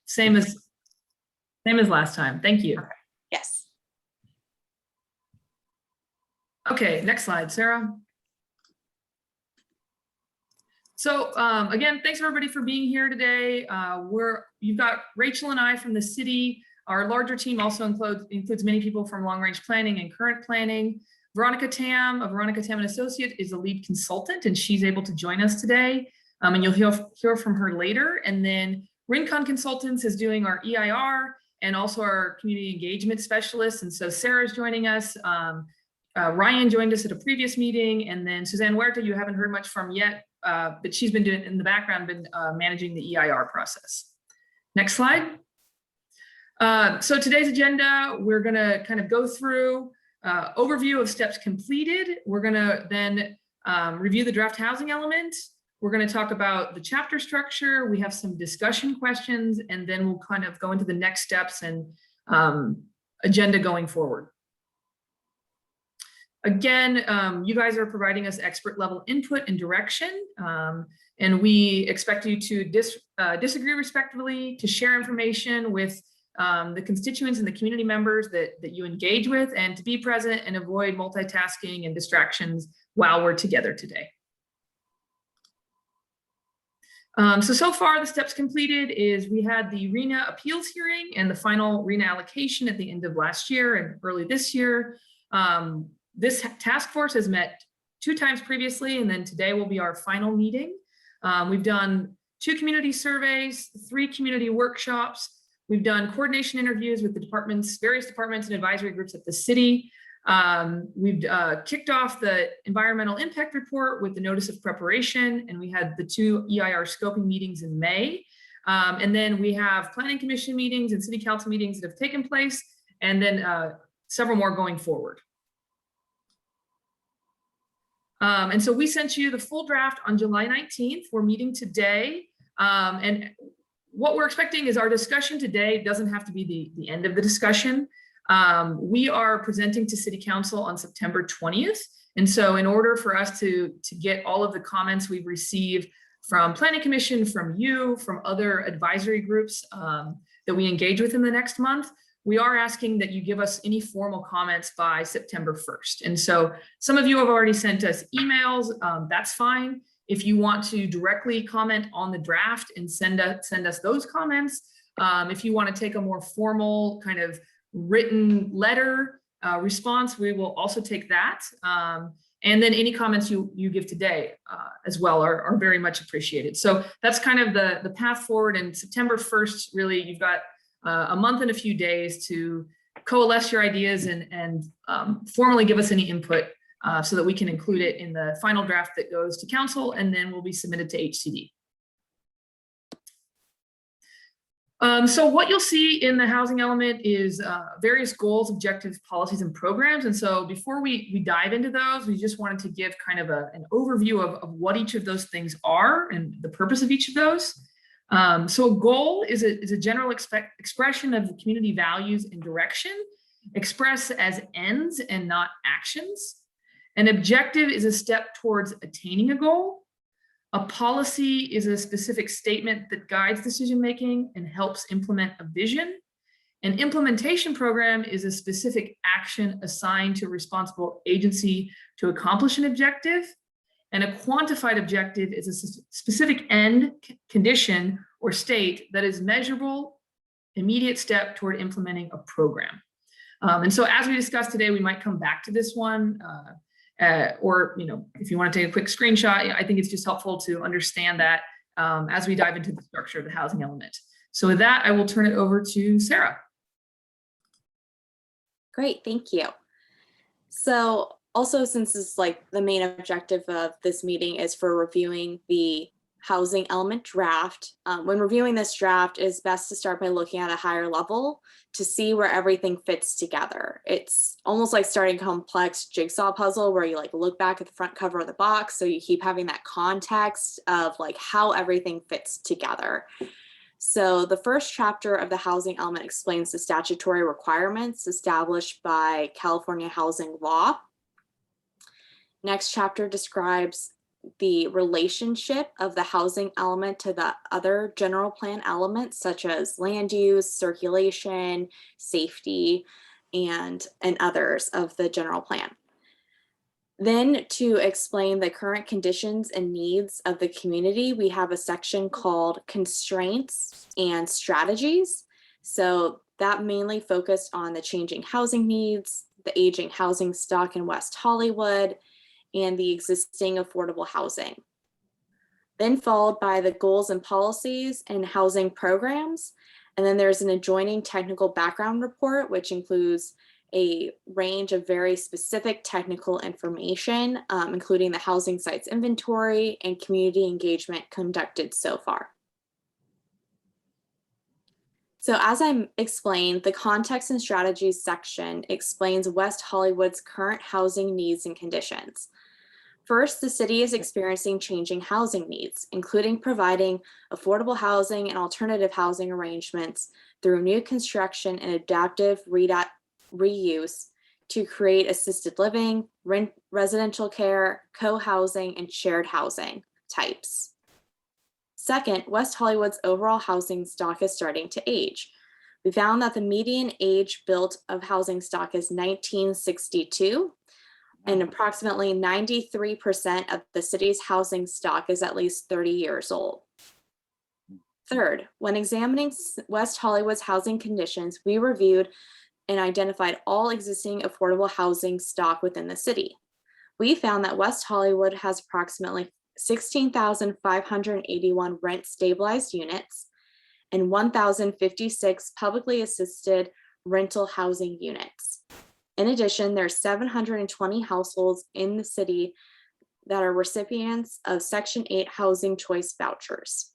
Same as last time. Thank you. Okay. Yes. Okay, next slide, Sarah. So again, thanks everybody for being here today. You've got Rachel and I from the city. Our larger team also includes many people from long range planning and current planning. Veronica Tam of Veronica Tam & Associate is the lead consultant, and she's able to join us today. And you'll hear from her later. And then Rincon Consultants is doing our EIR and also our community engagement specialist. And so Sarah's joining us. Ryan joined us at a previous meeting, and then Suzanne Huerta, you haven't heard much from yet, but she's been doing in the background, managing the EIR process. Next slide. So today's agenda, we're going to kind of go through overview of steps completed. We're going to then review the draft housing element. We're going to talk about the chapter structure. We have some discussion questions, and then we'll kind of go into the next steps and agenda going forward. Again, you guys are providing us expert level input and direction, and we expect you to disagree respectfully, to share information with the constituents and the community members that you engage with, and to be present and avoid multitasking and distractions while we're together today. So far the steps completed is we had the RENA appeals hearing and the final RENA allocation at the end of last year and early this year. This task force has met 2 times previously, and then today will be our final meeting. We've done 2 community surveys, 3 community workshops. We've done coordination interviews with the various departments and advisory groups at the city. We've kicked off the environmental impact report with the notice of preparation, and we had the 2 EIR scoping meetings in May. And then we have planning commission meetings and city council meetings that have taken place, and then several more going forward. And so we sent you the full draft on July 19th. We're meeting today. And what we're expecting is our discussion today doesn't have to be the end of the discussion. We are presenting to City Council on September 20th. And so in order for us to get all of the comments we've received from Planning Commission, from you, from other advisory groups that we engage with in the next month, we are asking that you give us any formal comments by September 1st. And so some of you have already sent us emails. That's fine. If you want to directly comment on the draft and send us those comments, if you want to take a more formal kind of written letter response, we will also take that. And then any comments you give today as well are very much appreciated. So that's kind of the path forward. And September 1st, really, you've got a month and a few days to coalesce your ideas and formally give us any input so that we can include it in the final draft that goes to council and then will be submitted to HCD. So what you'll see in the housing element is various goals, objectives, policies, and programs. And so before we dive into those, we just wanted to give kind of an overview of what each of those things are and the purpose of each of those. So a goal is a general expression of the community values and direction, expressed as ends and not actions. An objective is a step towards attaining a goal. A policy is a specific statement that guides decision-making and helps implement a vision. An implementation program is a specific action assigned to a responsible agency to accomplish an objective. And a quantified objective is a specific end, condition, or state that is measurable, immediate step toward implementing a program. And so as we discussed today, we might come back to this one, or if you want to take a quick screenshot, I think it's just helpful to understand that as we dive into the structure of the housing element. So with that, I will turn it over to Sarah. Great, thank you. So also, since this is like the main objective of this meeting is for reviewing the housing element draft, when reviewing this draft, it's best to start by looking at a higher level to see where everything fits together. It's almost like starting a complex jigsaw puzzle where you like look back at the front cover of the box, so you keep having that context of like how everything fits together. So the first chapter of the housing element explains the statutory requirements established by California housing law. Next chapter describes the relationship of the housing element to the other general plan elements, such as land use, circulation, safety, and others of the general plan. Then, to explain the current conditions and needs of the community, we have a section called Constraints and Strategies. So that mainly focused on the changing housing needs, the aging housing stock in West Hollywood, and the existing affordable housing. Then followed by the goals and policies and housing programs. And then there's an adjoining technical background report, which includes a range of very specific technical information, including the housing sites inventory and community engagement conducted so far. So as I explained, the context and strategies section explains West Hollywood's current housing needs and conditions. First, the city is experiencing changing housing needs, including providing affordable housing and alternative housing arrangements through new construction and adaptive reuse to create assisted living, residential care, co-housing, and shared housing types. Second, West Hollywood's overall housing stock is starting to age. We found that the median age built of housing stock is 1962, and approximately 93% of the city's housing stock is at least 30 years old. Third, when examining West Hollywood's housing conditions, we reviewed and identified all existing affordable housing stock within the city. We found that West Hollywood has approximately 16,581 rent stabilized units and 1,056 publicly assisted rental housing units. In addition, there are 720 households in the city that are recipients of Section 8 housing choice vouchers.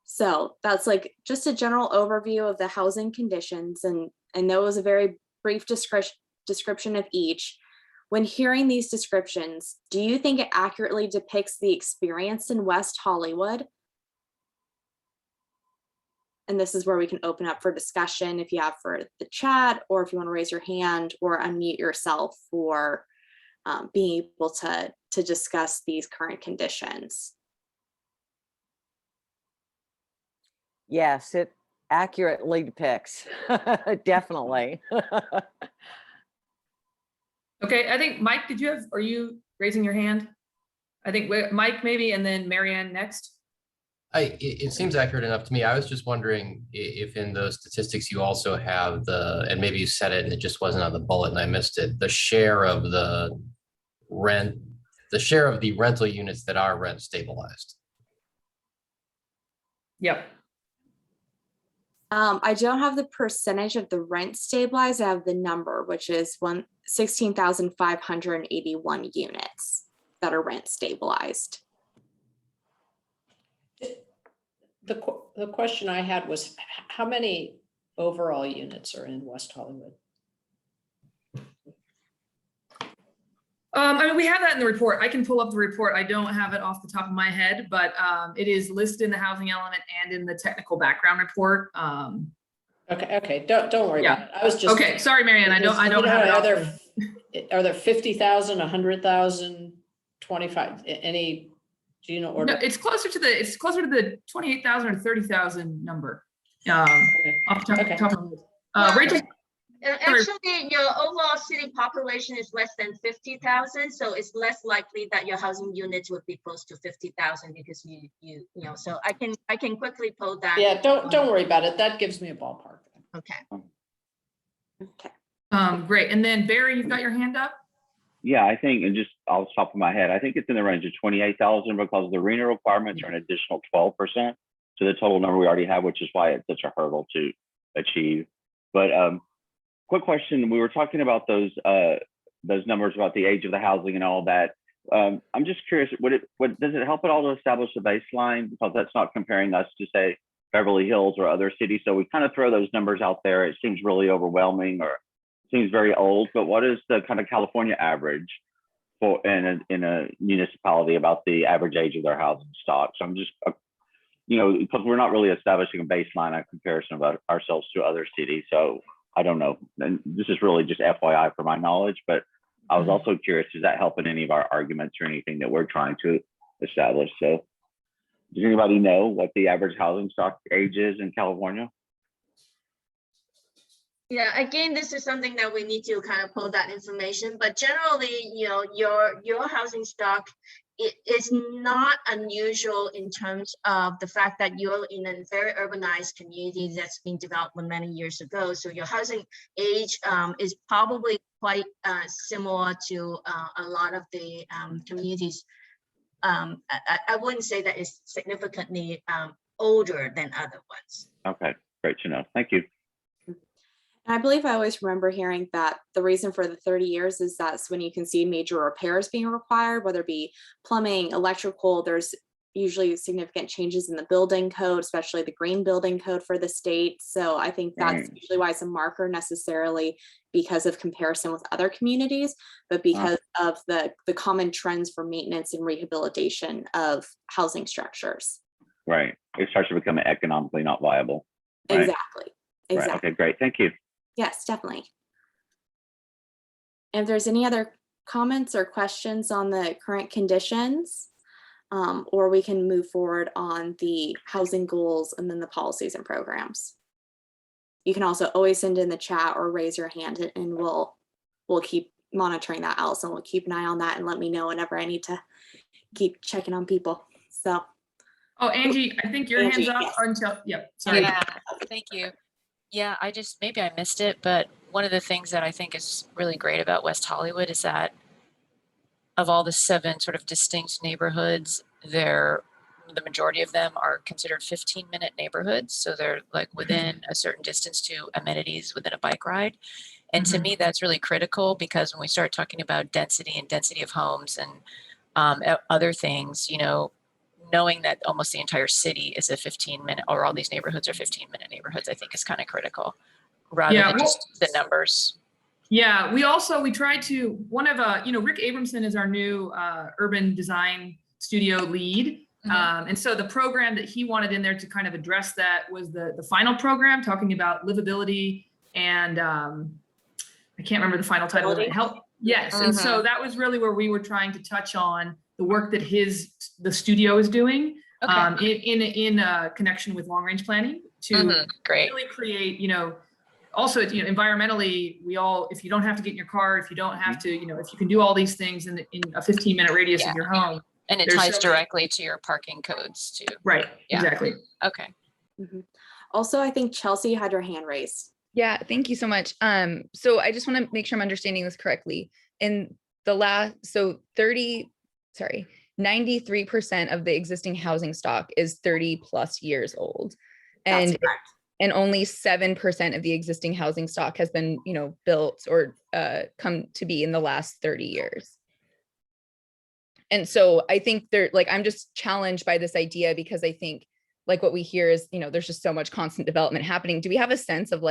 So that's like just a general overview of the housing conditions, and that was a very brief description of each. When hearing these descriptions, do you think it accurately depicts the experience in West Hollywood? And this is where we can open up for discussion if you have for the chat, or if you want to raise your hand or unmute yourself for being able to discuss these current conditions. Yes, it accurately depicts, definitely. Okay, I think Mike, are you raising your hand? I think Mike maybe, and then Marianne next. It seems accurate enough to me. I was just wondering if in those statistics you also have and maybe you said it and it just wasn't on the bullet and I missed it, the share of the rental units that are rent stabilized. Yep. I don't have the percentage of the rent stabilized. I have the number, which is 16,581 units that are rent stabilized. The question I had was, how many overall units are in West Hollywood? I mean, we have that in the report. I can pull up the report. I don't have it off the top of my head, but it is listed in the housing element and in the technical background report. Okay. Don't worry about it. I was just okay. Sorry, Marianne. I don't have it. Are there 50,000, 100,000, 25? Any? Do you know order? No, it's closer to the 28,000 or 30,000 number. Off the top of Rachel. Actually, your overall city population is less than 50,000, so it's less likely that your housing units would be close to 50,000 because you know. So I can quickly pull that. Yeah, don't worry about it. That gives me a ballpark. Okay. Great. And then Barry, you've got your hand up. Yeah, I think, and just off the top of my head, I think it's in the range of 28,000 because the RENA requirements are an additional 12% to the total number we already have, which is why it's such a hurdle to achieve. But quick question: we were talking about those numbers about the age of the housing and all that. I'm just curious, does it help at all to establish a baseline, because that's not comparing us to say Beverly Hills or other cities? So we kind of throw those numbers out there. It seems really overwhelming or seems very old. But what is the kind of California average for in a municipality about the average age of their housing stock? So I'm just because we're not really establishing a baseline on comparison about ourselves to other cities. So I don't know. And this is really just FYI for my knowledge, but I was also curious, does that help in any of our arguments or anything that we're trying to establish? So does anybody know what the average housing stock age is in California? Yeah, again, this is something that we need to kind of pull that information, but generally, your housing stock, it is not unusual in terms of the fact that you're in a very urbanized community that's been developed many years ago. So your housing age is probably quite similar to a lot of the communities. I wouldn't say that it's significantly older than other ones. Okay, great to know. Thank you. And I believe I always remember hearing that the reason for the 30 years is that's when you can see major repairs being required, whether it be plumbing, electrical. There's usually significant changes in the building code, especially the green building code for the state. So I think that's usually why it's a marker, necessarily because of comparison with other communities, but because of the common trends for maintenance and rehabilitation of housing structures. Right. It starts to become economically not viable. Right? Exactly. Right. Okay, great. Thank you. Yes, definitely. If there's any other comments or questions on the current conditions, or we can move forward on the housing goals and then the policies and programs. You can also always send in the chat or raise your hand, and we'll keep monitoring that, Allison. We'll keep an eye on that and let me know whenever I need to keep checking on people. So. Oh, Angie, I think your hand's up until, yep, sorry. Yeah, thank you. Yeah, maybe I missed it, but one of the things that I think is really great about West Hollywood is that of all the 7 sort of distinct neighborhoods, the majority of them are considered 15-minute neighborhoods. So they're like within a certain distance to amenities within a bike ride. And to me, that's really critical, because when we start talking about density and density of homes and other things, knowing that almost the entire city is a 15-minute, or all these neighborhoods are 15-minute neighborhoods, I think is kind of critical, rather than just the numbers. Yeah, we tried to, one of, Rick Abramson is our new urban design studio lead. And so the program that he wanted in there to kind of address that was the final program, talking about livability and I can't remember the final title of it. Yes. And so that was really where we were trying to touch on the work that the studio is doing in connection with long range planning to really create, also, environmentally, if you don't have to get in your car, if you don't have to, if you can do all these things in a 15-minute radius of your home. And it ties directly to your parking codes too. Right, exactly. Okay. Also, I think Chelsea had her hand raised. Yeah, thank you so much. So I just want to make sure I'm understanding this correctly. In the 93% of the existing housing stock is 30+ years old. And only 7% of the existing housing stock has been, built or come to be in the last 30 years. And so I think I'm just challenged by this idea, because I think what we hear is, there's just so much constant development happening. Do we have a sense of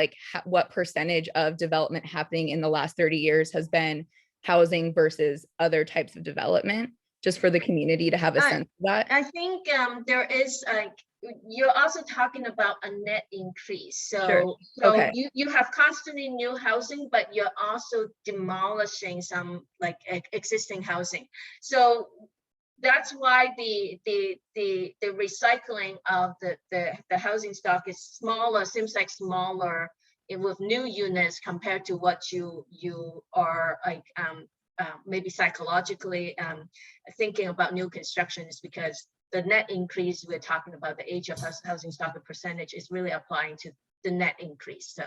what percentage of development happening in the last 30 years has been housing versus other types of development, just for the community to have a sense of that? I think there is you're also talking about a net increase. So you have constantly new housing, but you're also demolishing some existing housing. So that's why the recycling of the housing stock is smaller, seems like smaller with new units compared to what you are maybe psychologically thinking about new construction, is because the net increase we're talking about, the age of housing stock, the percentage is really applying to the net increase. So,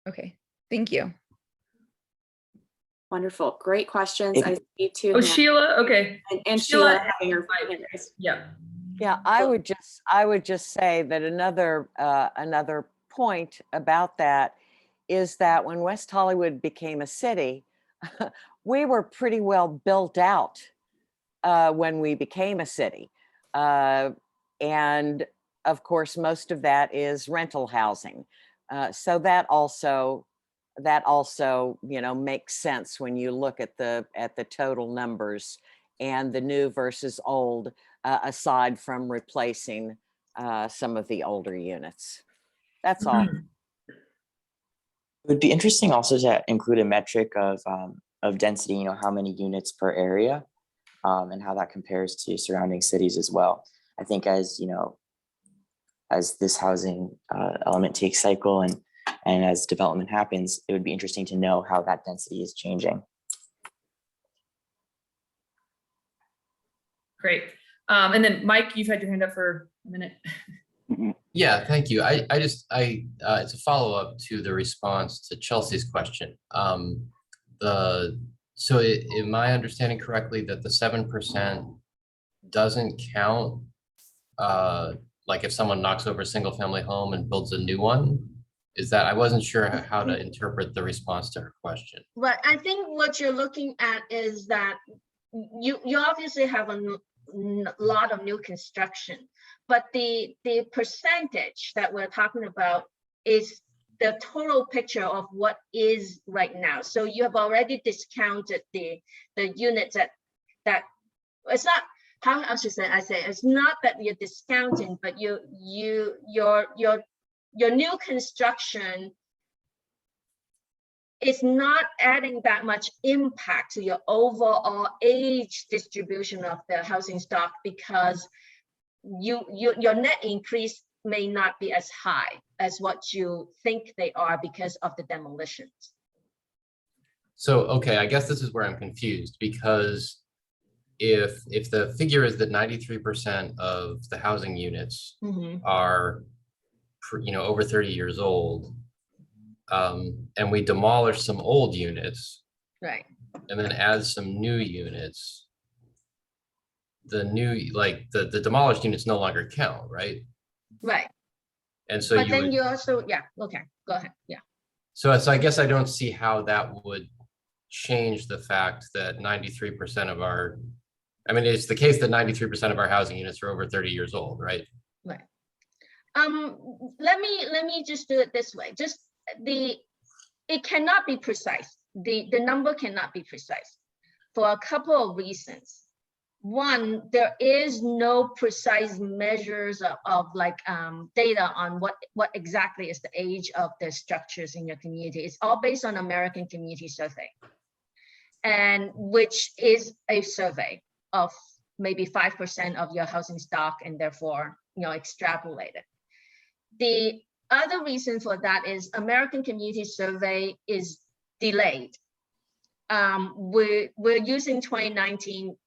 okay, thank you. Wonderful, great questions. I see two. Oh, Sheila, okay. And Sheila having her hand raised. Yeah, I would just say that another point about that is that when West Hollywood became a city, we were pretty well built out when we became a city. And of course, most of that is rental housing. So that also, makes sense when you look at the total numbers and the new versus old, aside from replacing some of the older units. That's all. It would be interesting also to include a metric of of density, you know, how many units per area, and how that compares to surrounding cities as well. I think as, you know, as this housing element takes cycle and as development happens, it would be interesting to know how that density is changing. Great. And then Mike, you've had your hand up for a minute. Yeah, thank you. It's a follow-up to the response to Chelsea's question. Am I understanding correctly that the 7% doesn't count, like if someone knocks over a single family home and builds a new one? Is that, I wasn't sure how to interpret the response to her question. But I think what you're looking at is that you obviously have a lot of new construction, but the percentage that we're talking about is the total picture of what is right now. So you have already discounted the units that it's not, how else should I say it's not that you're discounting, but your new construction is not adding that much impact to your overall age distribution of the housing stock, because your net increase may not be as high as what you think they are because of the demolitions. So, okay, I guess this is where I'm confused, because if the figure is that 93% of the housing units are, you know, over 30 years old, and we demolish some old units, right, and then add some new units, the new, like the demolished units no longer count, right? Right. And so but then you also, yeah, okay, go ahead, yeah. So I guess I don't see how that would change the fact that 93% of our, I mean, it's the case that 93% of our housing units are over 30 years old, right? Right. Let me just do it this way. Just it cannot be precise. The number cannot be precise for a couple of reasons. One, there is no precise measures of like data on what exactly is the age of the structures in your community. It's all based on American Community Survey, and which is a survey of maybe 5% of your housing stock, and therefore, you know, extrapolated. The other reason for that is American Community Survey is delayed. We're using 2019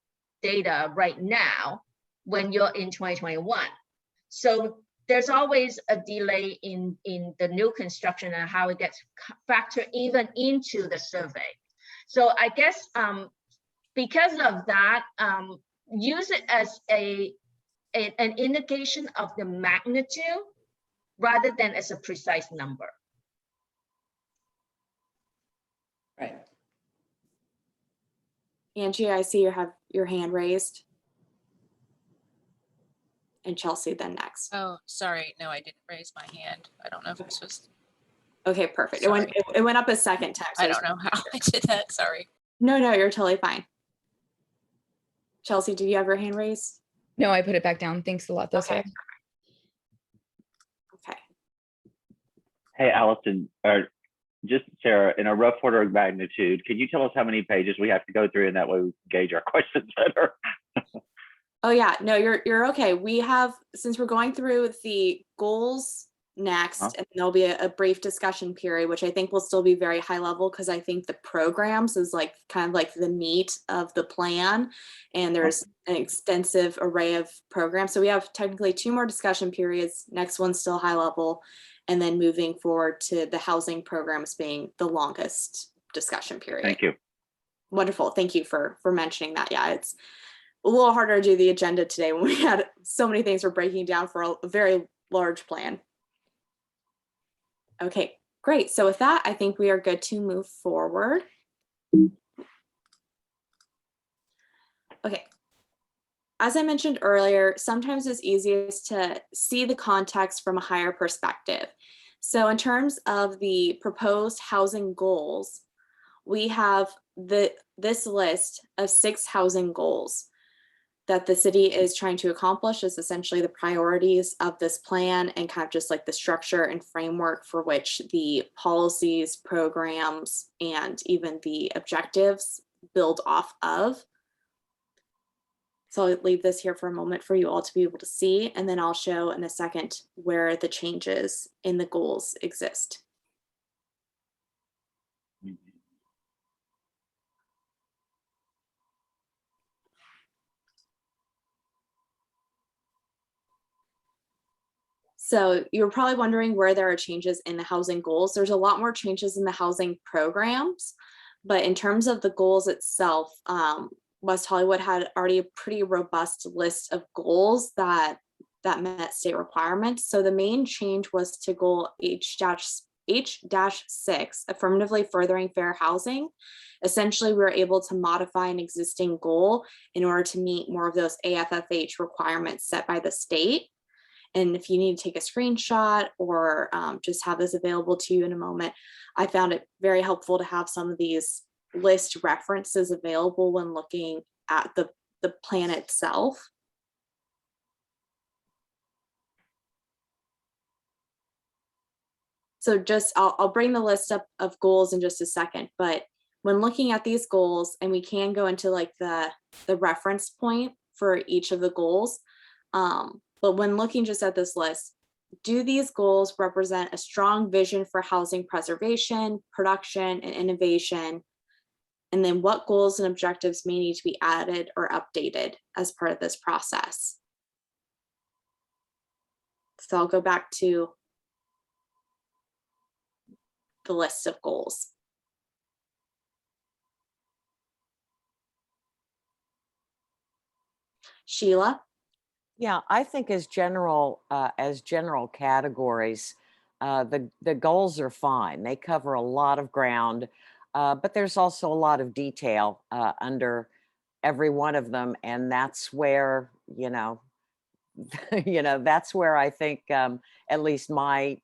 data right now when you're in 2021. So there's always a delay in the new construction and how it gets factored even into the survey. So I guess because of that, use it as an indication of the magnitude rather than as a precise number. Right. Angie, I see you have your hand raised. And Chelsea then next. Oh, sorry. No, I didn't raise my hand. I don't know if this was. Okay, perfect. Sorry. It went up a second time. So I don't know how I did that. Sorry. No, you're totally fine. Chelsea, did you have your hand raised? No, I put it back down. Thanks a lot, though, Okay. Sarah. Okay. Hey, Allison, or just Sarah, in a rough order of magnitude, can you tell us how many pages we have to go through, and that way we gauge our questions better? Oh yeah, no, you're okay. We have, since we're going through the goals next, and there'll be a brief discussion period, which I think will still be very high level, because I think the programs is like kind of like the meat of the plan, and there's an extensive array of programs. So we have technically 2 more discussion periods. Next one's still high level, and then moving forward to the housing programs being the longest discussion period. Thank you. Wonderful. Thank you for mentioning that. Yeah, it's a little harder to do the agenda today when we had so many things we're breaking down for a very large plan. Okay, great. So with that, I think we are good to move forward. Okay. As I mentioned earlier, sometimes it's easiest to see the context from a higher perspective. So in terms of the proposed housing goals, we have this list of 6 housing goals. that the city is trying to accomplish is essentially the priorities of this plan and kind of just like the structure and framework for which the policies, programs, and even the objectives build off of. So I'll leave this here for a moment for you all to be able to see, and then I'll show in a second where the changes in the goals exist. So you're probably wondering where there are changes in the housing goals. There's a lot more changes in the housing programs, but in terms of the goals itself, West Hollywood had already a pretty robust list of goals that met state requirements. So the main change was to goal H-6, affirmatively furthering fair housing. Essentially, we were able to modify an existing goal in order to meet more of those AFFH requirements set by the state. And if you need to take a screenshot or just have this available to you in a moment, I found it very helpful to have some of these list references available when looking at the plan itself. So just, I'll bring the list up of goals in just a second, but when looking at these goals, and we can go into like the reference point for each of the goals, but when looking just at this list, do these goals represent a strong vision for housing preservation, production, and innovation? And then what goals and objectives may need to be added or updated as part of this process? So I'll go back to the list of goals. Sheila? Yeah, I think as general categories, the goals are fine. They cover a lot of ground, but there's also a lot of detail under every one of them, and that's where that's where I think at least my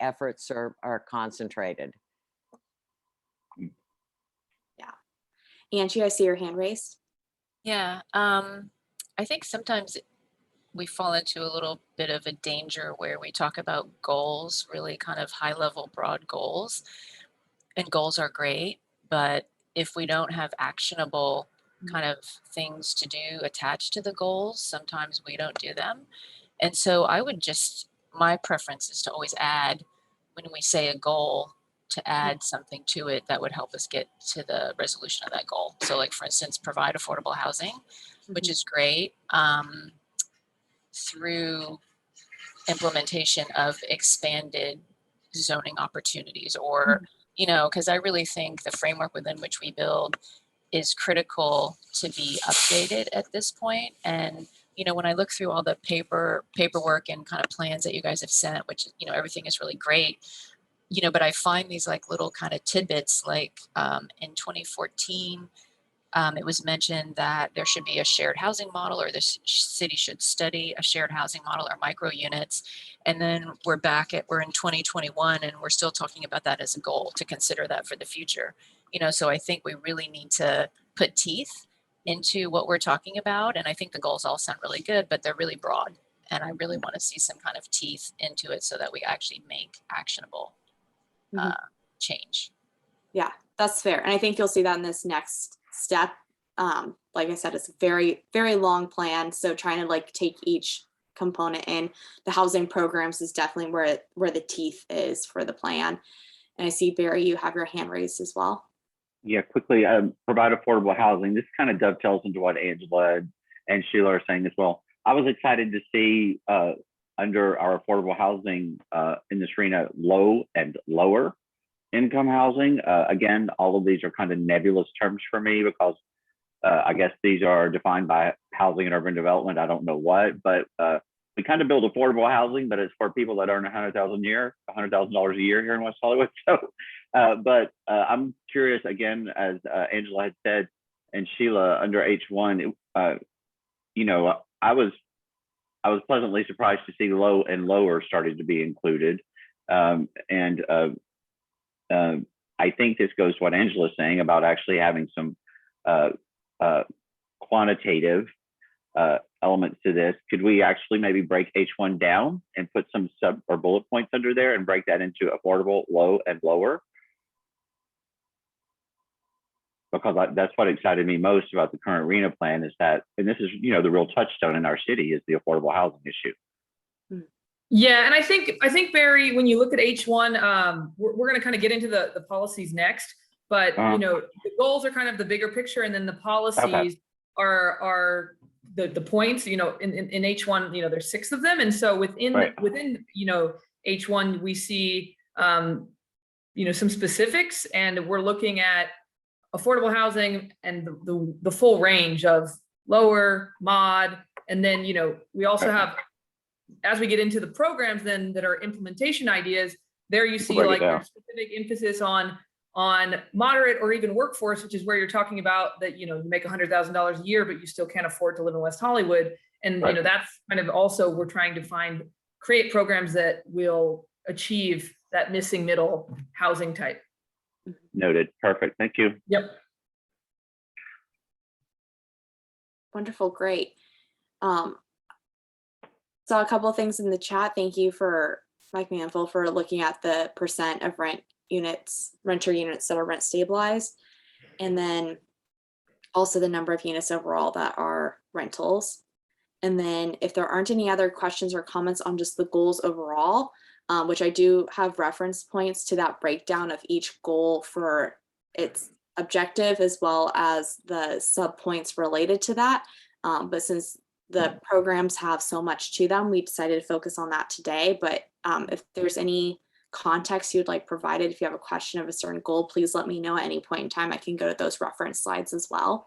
efforts are concentrated. Yeah, Angie, I see your hand raised. Yeah, I think sometimes we fall into a little bit of a danger where we talk about goals, really kind of high level, broad goals. And goals are great, but if we don't have actionable kind of things to do attached to the goals, sometimes we don't do them. And so I would my preference is to always add, when we say a goal, to add something to it that would help us get to the resolution of that goal. So like, for instance, provide affordable housing, which is great. Through implementation of expanded zoning opportunities, or because I really think the framework within which we build is critical to be updated at this point. And when I look through all the paperwork and kind of plans that you guys have sent, which everything is really great, but I find these like little kind of tidbits, like in 2014 it was mentioned that there should be a shared housing model, or the city should study a shared housing model or micro units. And then we're in 2021 and we're still talking about that as a goal, to consider that for the future. So I think we really need to put teeth into what we're talking about. And I think the goals all sound really good, but they're really broad. And I really want to see some kind of teeth into it so that we actually make actionable change. Yeah, that's fair. And I think you'll see that in this next step. Like I said, it's a very, very long plan. So trying to like take each component in, the housing programs is definitely where the teeth is for the plan. And I see, Barry, you have your hand raised as well. Yeah, quickly, provide affordable housing. This kind of dovetails into what Angela and Sheila are saying as well. I was excited to see under our affordable housing in this arena, low and lower income housing. Again, all of these are kind of nebulous terms for me, because I guess these are defined by housing and urban development. I don't know what, but we kind of build affordable housing, but it's for people that earn $100,000 a year here in West Hollywood. So, but I'm curious again, as Angela had said, and Sheila, under H1, I was pleasantly surprised to see low and lower started to be included, and I think this goes to what Angela's saying about actually having some quantitative elements to this. Could we actually maybe break H1 down and put some sub or bullet points under there and break that into affordable, low, and lower? Because that's what excited me most about the current RENA plan is that, and this is, you know, the real touchstone in our city is the affordable housing issue. Yeah, and I think Barry, when you look at H1, we're going to kind of get into the policies next, but you know, the goals are kind of the bigger picture, and then the policies are the points. You know, in H1, you know, there's 6 of them, and so within you know H1 we see you know, some specifics, and we're looking at affordable housing and the full range of lower, mod, and then, you know, we also have, as we get into the programs then that are implementation ideas, there you see like there's specific emphasis on moderate or even workforce, which is where you're talking about that, you know, you make $100,000 a year, but you still can't afford to live in West Hollywood. And, you know, that's kind of also, we're trying to create programs that will achieve that missing middle housing type. Noted. Perfect. Thank you. Yep. Wonderful. Great. Saw a couple of things in the chat. Thank you for Mike Manville for looking at the percent of renter units that are rent stabilized. And then also the number of units overall that are rentals. And then if there aren't any other questions or comments on just the goals overall, which I do have reference points to that breakdown of each goal for its objective as well as the sub points related to that. But since the programs have so much to them, we decided to focus on that today. But if there's any context you'd like provided, if you have a question of a certain goal, please let me know at any point in time. I can go to those reference slides as well.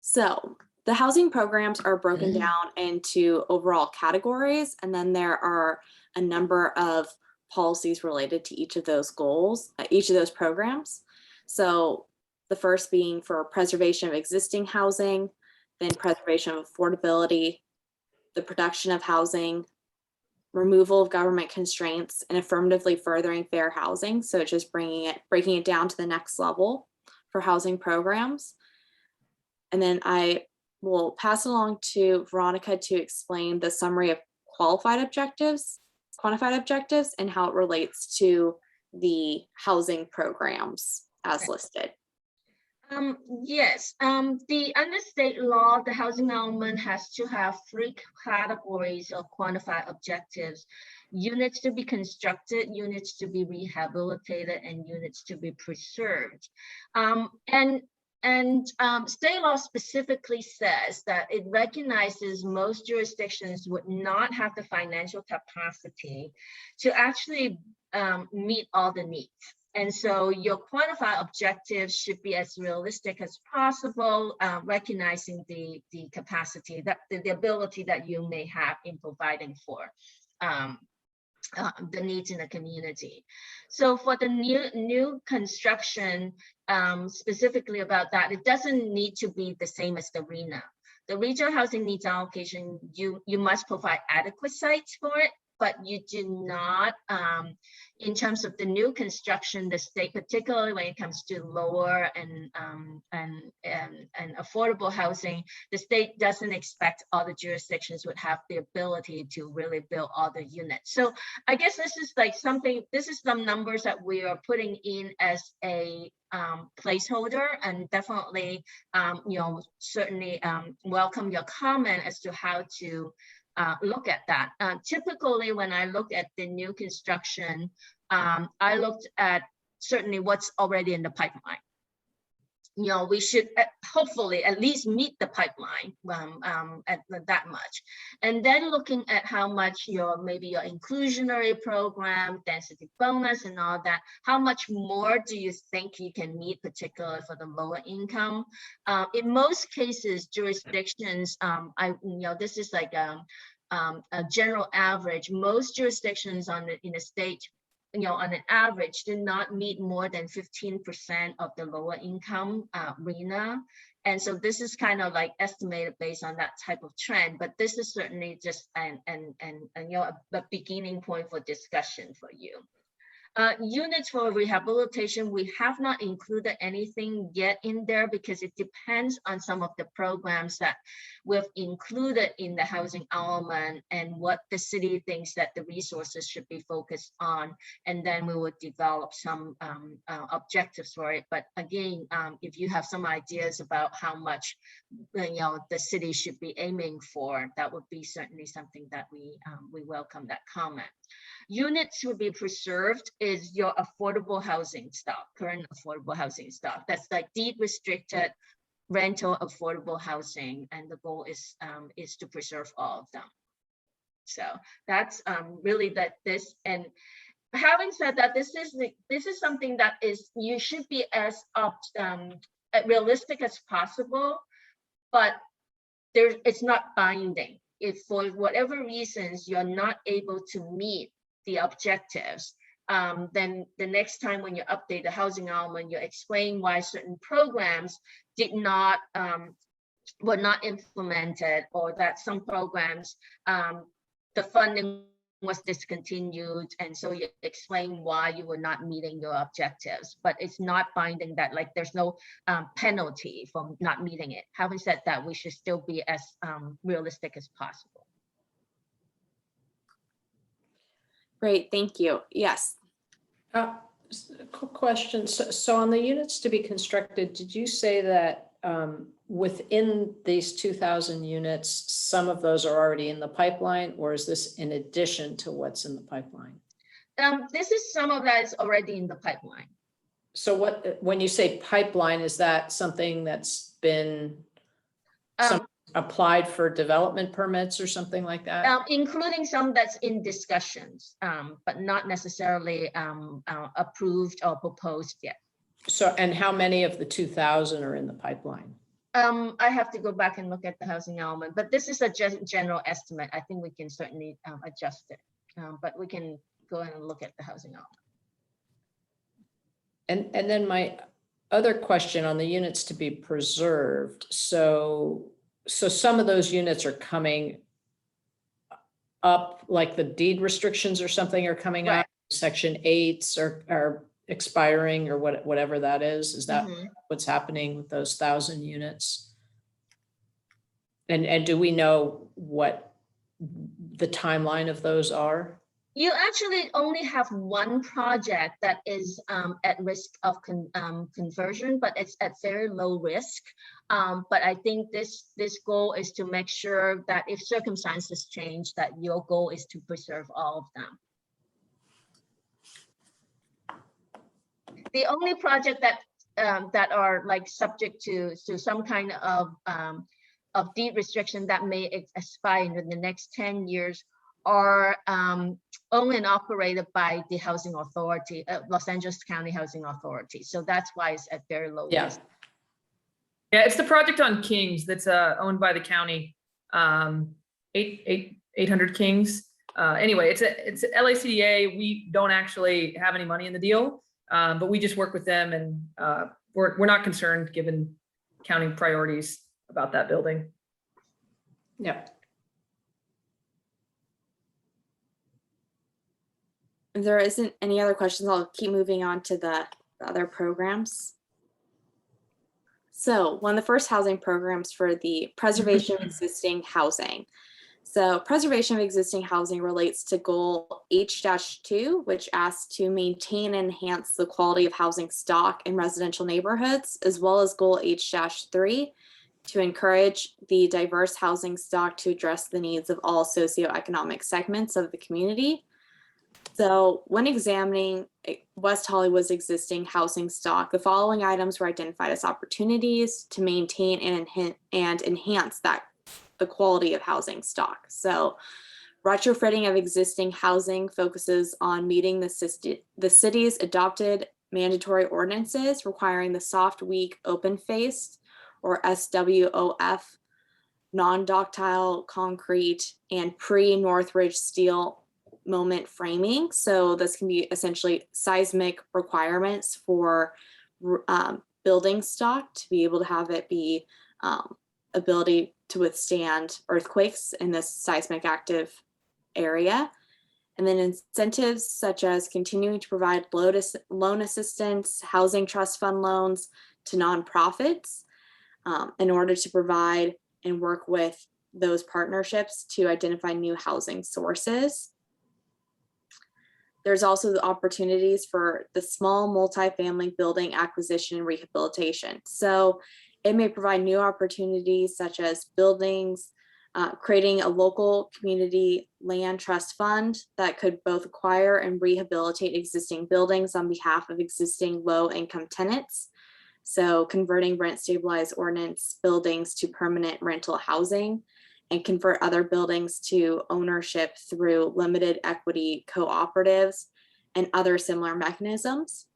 So the housing programs are broken down into overall categories, and then there are a number of policies related to each of those goals, each of those programs. So the first being for preservation of existing housing, then preservation of affordability, the production of housing, removal of government constraints, and affirmatively furthering fair housing. So just breaking it down to the next level for housing programs. And then I will pass it along to Veronica to explain the summary of quantified objectives, and how it relates to the housing programs as listed. Yes, under state law, the housing element has to have 3 categories of quantified objectives: units to be constructed, units to be rehabilitated, and units to be preserved. State law specifically says that it recognizes most jurisdictions would not have the financial capacity to actually meet all the needs. And so your quantified objectives should be as realistic as possible, recognizing the capacity, that the ability that you may have in providing for the needs in the community. So for the new construction, specifically about that, it doesn't need to be the same as the RENA. The regional housing needs allocation, you must provide adequate sites for it, but you do not, in terms of the new construction, the state, particularly when it comes to lower and affordable housing, the state doesn't expect all the jurisdictions would have the ability to really build all the units. So I guess this is like this is some numbers that we are putting in as a placeholder, and definitely, you know, certainly welcome your comment as to how to look at that. Typically, when I look at the new construction, I looked at certainly what's already in the pipeline. You know, we should hopefully at least meet the pipeline at that much. And then looking at how much maybe your inclusionary program, density bonus and all that, how much more do you think you can meet, particularly for the lower income? In most cases, jurisdictions, this is like a general average. Most jurisdictions in the state, on an average, do not meet more than 15% of the lower income RENA. And so this is kind of like estimated based on that type of trend, but this is certainly just a beginning point for discussion for you. Units for rehabilitation, we have not included anything yet in there because it depends on some of the programs that we've included in the housing element and what the city thinks that the resources should be focused on. And then we would develop some objectives for it. But again, if you have some ideas about how much the city should be aiming for, that would be certainly something that we welcome that comment. Units to be preserved is your affordable housing stock, current affordable housing stock. That's like deed restricted rental affordable housing, and the goal is to preserve all of them. So that's really that this. And having said that, this is something that you should be as realistic as possible, but it's not binding. If for whatever reasons you're not able to meet the objectives, then the next time when you update the housing element, you explain why certain programs were not implemented, or that some programs, the funding was discontinued, and so you explain why you were not meeting your objectives. But it's not binding that like there's no penalty for not meeting it. Having said that, we should still be as realistic as possible. Great, thank you. Yes. Quick question. So on the units to be constructed, did you say that within these 2,000 units, some of those are already in the pipeline, or is this in addition to what's in the pipeline? This is some of that is already in the pipeline. So when you say pipeline, is that something that's been applied for development permits or something like that? Including some that's in discussions, but not necessarily approved or proposed yet. So, and how many of the 2,000 are in the pipeline? I have to go back and look at the housing element, but this is a general estimate. I think we can certainly adjust it, but we can go ahead and look at the housing element. And then my other question on the units to be preserved. So some of those units are coming up, like the deed restrictions or something are coming Right. up. Section 8s are expiring, or whatever that is. Is that what's happening with those 1,000 units? And do we know what the timeline of those are? You actually only have one project that is at risk of conversion, but it's at very low risk. But I think this goal is to make sure that if circumstances change, that your goal is to preserve all of them. The only project that are like subject to some kind of deed restriction that may expire in the next 10 years are owned and operated by the housing authority, Los Angeles County Housing Authority. So that's why it's at very low risk. Yeah, it's the project on Kings that's owned by the county, 800 Kings. Anyway, it's LACDA. We don't actually have any money in the deal, but we just work with them, and we're not concerned given county priorities about that building. Yeah. If there isn't any other questions, I'll keep moving on to the other programs. So one of the first housing programs for the preservation of existing housing. So preservation of existing housing relates to goal H-2, which asks to maintain and enhance the quality of housing stock in residential neighborhoods, as well as goal H-3 to encourage the diverse housing stock to address the needs of all socioeconomic segments of the community. So when examining West Hollywood's existing housing stock, the following items were identified as opportunities to maintain and enhance the quality of housing stock. So retrofitting of existing housing focuses on meeting the city's adopted mandatory ordinances requiring the soft, weak, open-faced, or SWOF, non-ductile concrete, and pre-Northridge steel moment framing. So this can be essentially seismic requirements for building stock to be able to have it be ability to withstand earthquakes in this seismic active area. And then incentives such as continuing to provide loan assistance, housing trust fund loans to nonprofits in order to provide and work with those partnerships to identify new housing sources. There's also the opportunities for the small multifamily building acquisition and rehabilitation. So it may provide new opportunities such as buildings, creating a local community land trust fund that could both acquire and rehabilitate existing buildings on behalf of existing low income tenants. So converting rent stabilized ordinance buildings to permanent rental housing, and convert other buildings to ownership through limited equity cooperatives and other similar mechanisms.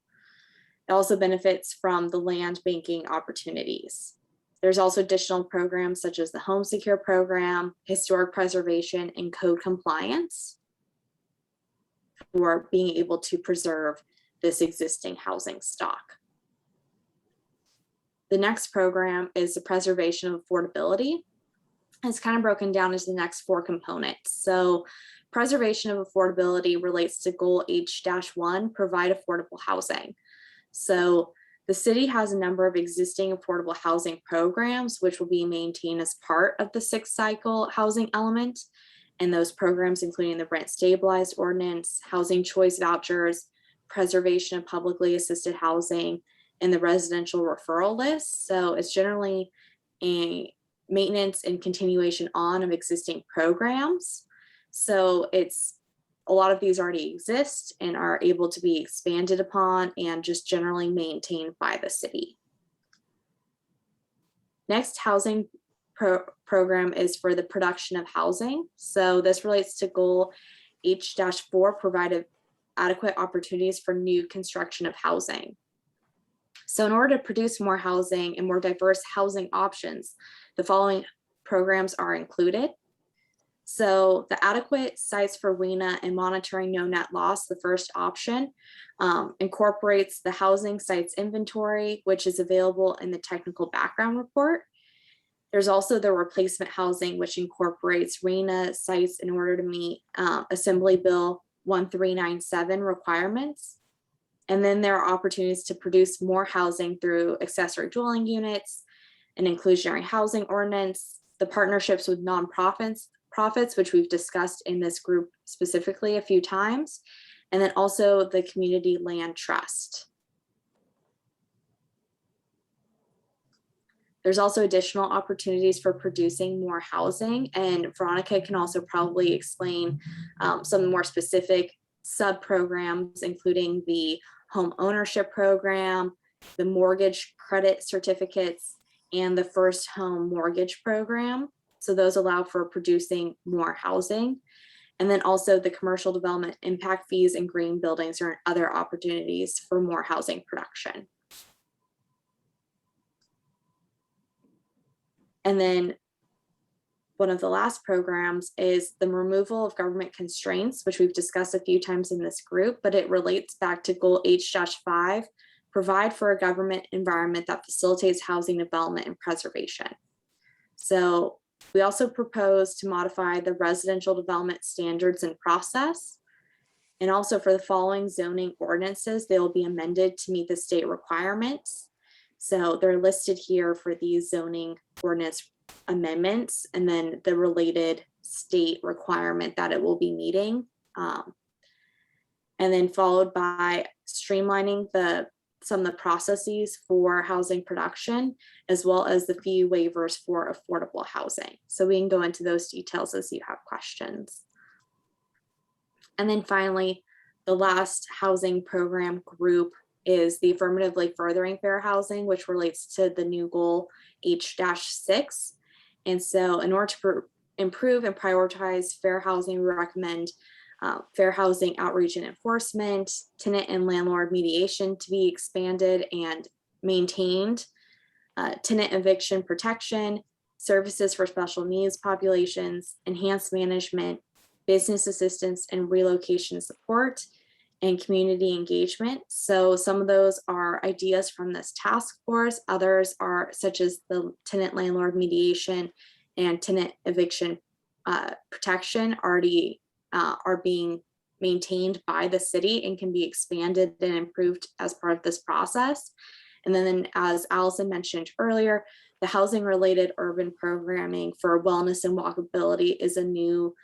It also benefits from the land banking opportunities. There's also additional programs such as the Home Secure program, historic preservation, and code compliance for being able to preserve this existing housing stock. The next program is the preservation of affordability. It's kind of broken down into the next 4 components. So preservation of affordability relates to goal H-1, provide affordable housing. So the city has a number of existing affordable housing programs, which will be maintained as part of the 6th cycle housing element. And those programs, including the rent stabilized ordinance, housing choice vouchers, preservation of publicly assisted housing, and the residential referral list. So it's generally a maintenance and continuation on of existing programs. So it's a lot of these already exist and are able to be expanded upon and just generally maintained by the city. Next housing program is for the production of housing. So this relates to goal H-4, provide adequate opportunities for new construction of housing. So in order to produce more housing and more diverse housing options, the following programs are included. So the adequate sites for RHNA and monitoring no net loss, the first option, incorporates the housing sites inventory, which is available in the technical background report. There's also the replacement housing, which incorporates RHNA sites in order to meet Assembly Bill 1397 requirements. And then there are opportunities to produce more housing through accessory dwelling units, an inclusionary housing ordinance, the partnerships with nonprofits, which we've discussed in this group specifically a few times, and then also the community land trust. There's also additional opportunities for producing more housing, and Veronica can also probably explain some more specific sub-programs, including the home ownership program, the mortgage credit certificates, and the first home mortgage program. So those allow for producing more housing. And then also the commercial development impact fees and green buildings are other opportunities for more housing production. And then one of the last programs is the removal of government constraints, which we've discussed a few times in this group, but it relates back to goal H-5, provide for a government environment that facilitates housing development and preservation. So we also propose to modify the residential development standards and process. And also for the following zoning ordinances, they will be amended to meet the state requirements. So they're listed here for these zoning ordinance amendments and then the related state requirement that it will be meeting. And then followed by streamlining some of the processes for housing production, as well as the fee waivers for affordable housing. So we can go into those details as you have questions. And then finally, the last housing program group is the affirmatively furthering fair housing, which relates to the new goal H-6. And so in order to improve and prioritize fair housing, we recommend fair housing outreach and enforcement, tenant and landlord mediation to be expanded and maintained, tenant eviction protection, services for special needs populations, enhanced management, business assistance and relocation support, and community engagement. So some of those are ideas from this task force. Others are such as the tenant landlord mediation and tenant eviction protection already are being maintained by the city and can be expanded and improved as part of this process. And then, as Allison mentioned earlier, the housing related urban programming for wellness and walkability is a new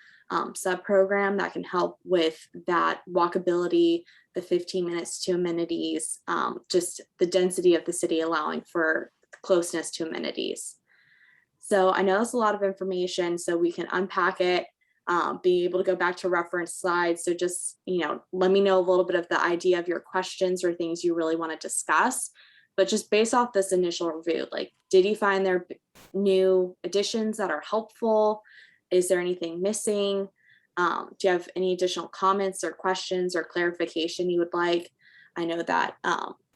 sub-program that can help with that walkability, the 15 minutes to amenities, just the density of the city allowing for closeness to amenities. So I know that's a lot of information, so we can unpack it, be able to go back to reference slides. So just, let me know a little bit of the idea of your questions or things you really want to discuss. But just based off this initial review, like, did you find there new additions that are helpful? Is there anything missing? Do you have any additional comments or questions or clarification you would like? I know that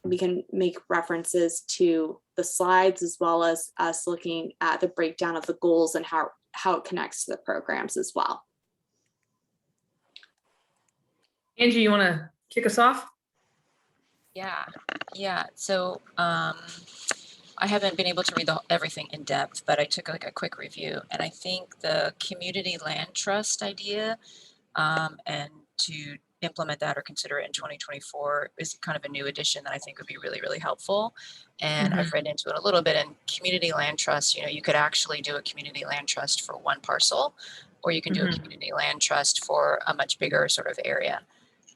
we can make references to the slides as well as us looking at the breakdown of the goals and how it connects to the programs as well. Angie, you want to kick us off? Yeah. So I haven't been able to read everything in depth, but I took like a quick review, and I think the community land trust idea and to implement that or consider it in 2024 is kind of a new addition that I think would be really, really helpful. And I've read into it a little bit. And community land trust, you could actually do a community land trust for one parcel, or you can do a community land trust for a much bigger sort of area.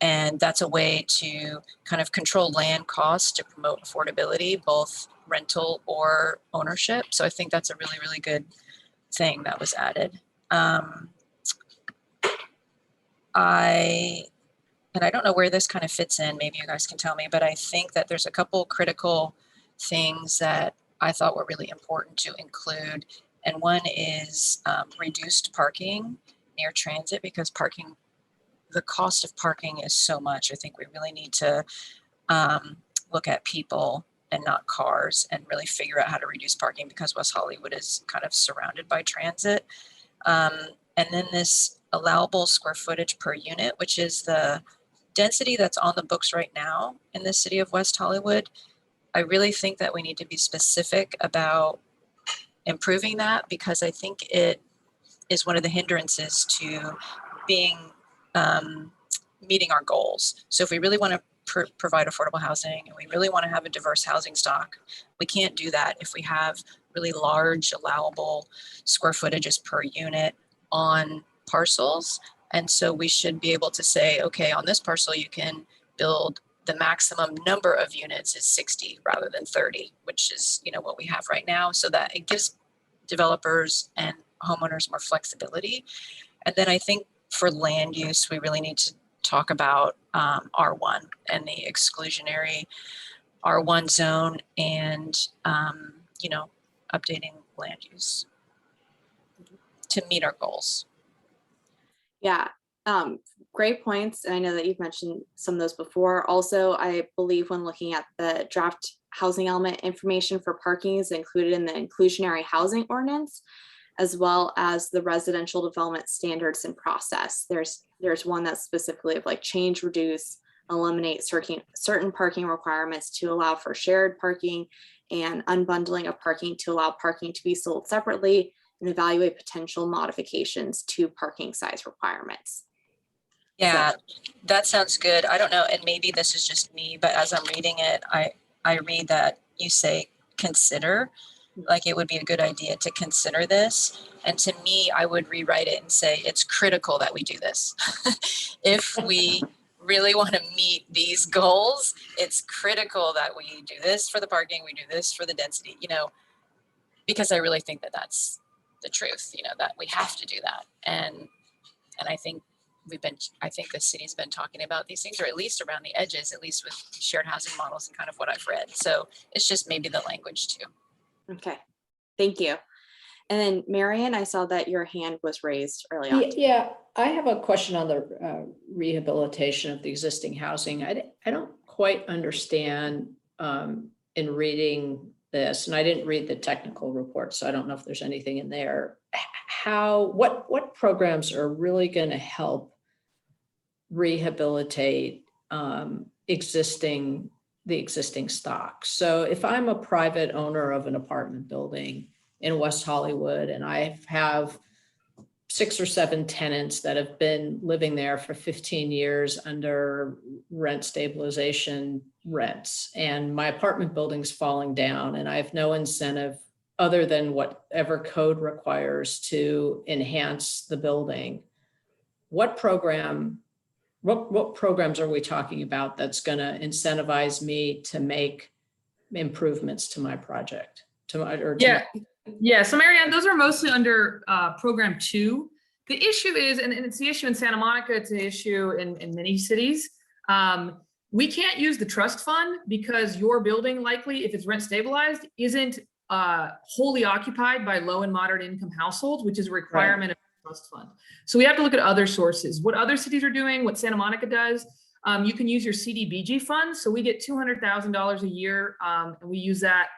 And that's a way to kind of control land costs to promote affordability, both rental or ownership. So I think that's a really, really good thing that was added. I don't know where this kind of fits in, maybe you guys can tell me, but I think that there's a couple critical things that I thought were really important to include. And one is reduced parking near transit, because the cost of parking is so much. I think we really need to look at people and not cars and really figure out how to reduce parking, because West Hollywood is kind of surrounded by transit. And then this allowable square footage per unit, which is the density that's on the books right now in the city of West Hollywood. I really think that we need to be specific about improving that, because I think it is one of the hindrances to being meeting our goals. So if we really want to provide affordable housing and we really want to have a diverse housing stock, we can't do that if we have really large allowable square footages per unit on parcels. And so we should be able to say, okay, on this parcel, you can build the maximum number of units is 60 rather than 30, which is, what we have right now, so that it gives developers and homeowners more flexibility. And then I think for land use, we really need to talk about R1 and the exclusionary R1 zone and, updating land use to meet our goals. Yeah, great points. And I know that you've mentioned some of those before. Also, I believe when looking at the draft housing element, information for parking is included in the inclusionary housing ordinance, as well as the residential development standards and process. There's one that's specifically of like change, reduce, eliminate certain parking requirements to allow for shared parking, and unbundling of parking to allow parking to be sold separately, and evaluate potential modifications to parking size requirements. Yeah, that sounds good. I don't know, and maybe this is just me, but as I'm reading it, I read that you say consider, like it would be a good idea to consider this. And to me, I would rewrite it and say it's critical that we do this. If we really want to meet these goals, it's critical that we do this for the parking, we do this for the density, because I really think that that's the truth, that we have to do that. And I think I think the city's been talking about these things, or at least around the edges, at least with shared housing models and kind of what I've read. So it's just maybe the language too. Okay, thank you. And then Marian, I saw that your hand was raised early on. Yeah, I have a question on the rehabilitation of the existing housing. I don't quite understand in reading this, and I didn't read the technical report, so I don't know if there's anything in there. What programs are really going to help rehabilitate the existing stock? So if I'm a private owner of an apartment building in West Hollywood and I have 6 or 7 tenants that have been living there for 15 years under rent stabilization rents. And my apartment building's falling down and I have no incentive other than whatever code requires to enhance the building. What programs are we talking about that's going to incentivize me to make improvements to my project? Yeah. So Marianne, those are mostly under program 2. The issue is, and it's the issue in Santa Monica, it's an issue in many cities. We can't use the trust fund because your building likely, if it's rent stabilized, isn't wholly occupied by low and moderate income households, which is a requirement of the trust fund. So we have to look at other sources. What other cities are doing, what Santa Monica does, you can use your CDBG funds. So we get $200,000 a year, and we use that.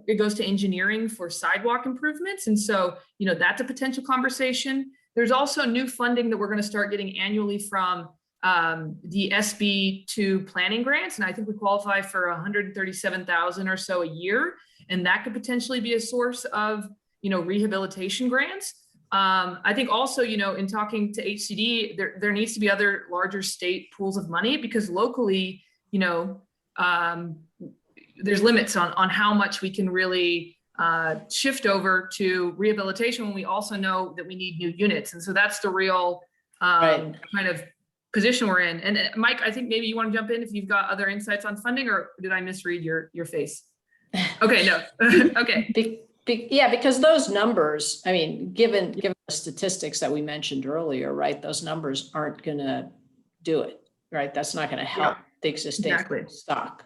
It goes to engineering for sidewalk improvements. And so, that's a potential conversation. There's also new funding that we're going to start getting annually from the SB2 planning grants. And I think we qualify for 137,000 or so a year. And that could potentially be a source of, rehabilitation grants. I think also, in talking to HCD, there needs to be other larger state pools of money because locally, there's limits on how much we can really shift over to rehabilitation when we also know that we need new units. And so that's the real kind of position we're in. And Mike, I think maybe you want to jump in if you've got other insights on funding, or did I misread your face? Okay, no. Okay. Yeah, because those numbers, I mean, given the statistics that we mentioned earlier, right, those numbers aren't going to do it, right? That's not going to help the existing stock.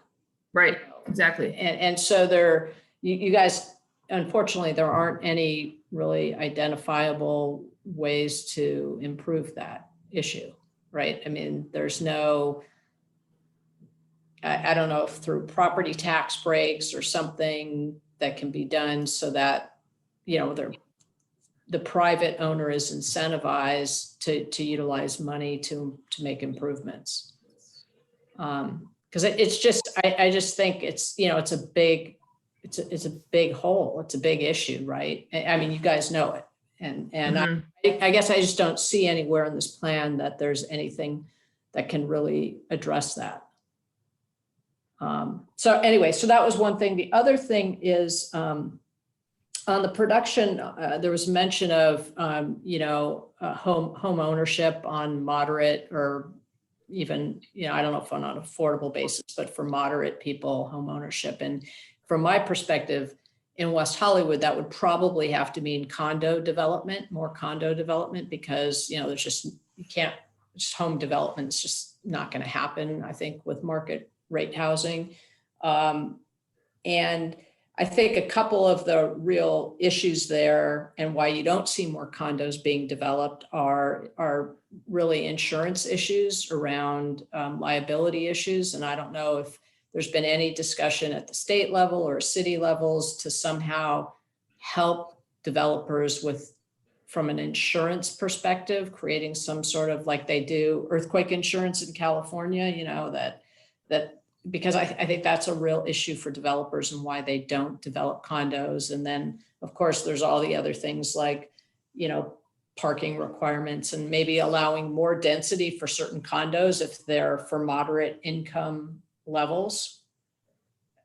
Right, exactly. And so you guys, unfortunately, there aren't any really identifiable ways to improve that issue, right? I mean, there's no, I don't know if through property tax breaks or something that can be done so that, the private owner is incentivized to utilize money to make improvements. Because it's just, I just think it's, it's a big hole. It's a big issue, right? I mean, you guys know it. And I guess I just don't see anywhere in this plan that there's anything that can really address that. So anyway, so that was one thing. The other thing is on the production, there was mention of, home ownership on moderate or even, I don't know if on an affordable basis, but for moderate people, home ownership. And from my perspective, in West Hollywood, that would probably have to mean condo development, more condo development, because, there's just, just home development is just not going to happen, I think, with market rate housing. And I think a couple of the real issues there and why you don't see more condos being developed are really insurance issues around liability issues. And I don't know if there's been any discussion at the state level or city levels to somehow help developers from an insurance perspective, creating some sort of, like they do earthquake insurance in California, that because I think that's a real issue for developers and why they don't develop condos. And then, of course, there's all the other things like, parking requirements and maybe allowing more density for certain condos if they're for moderate income levels,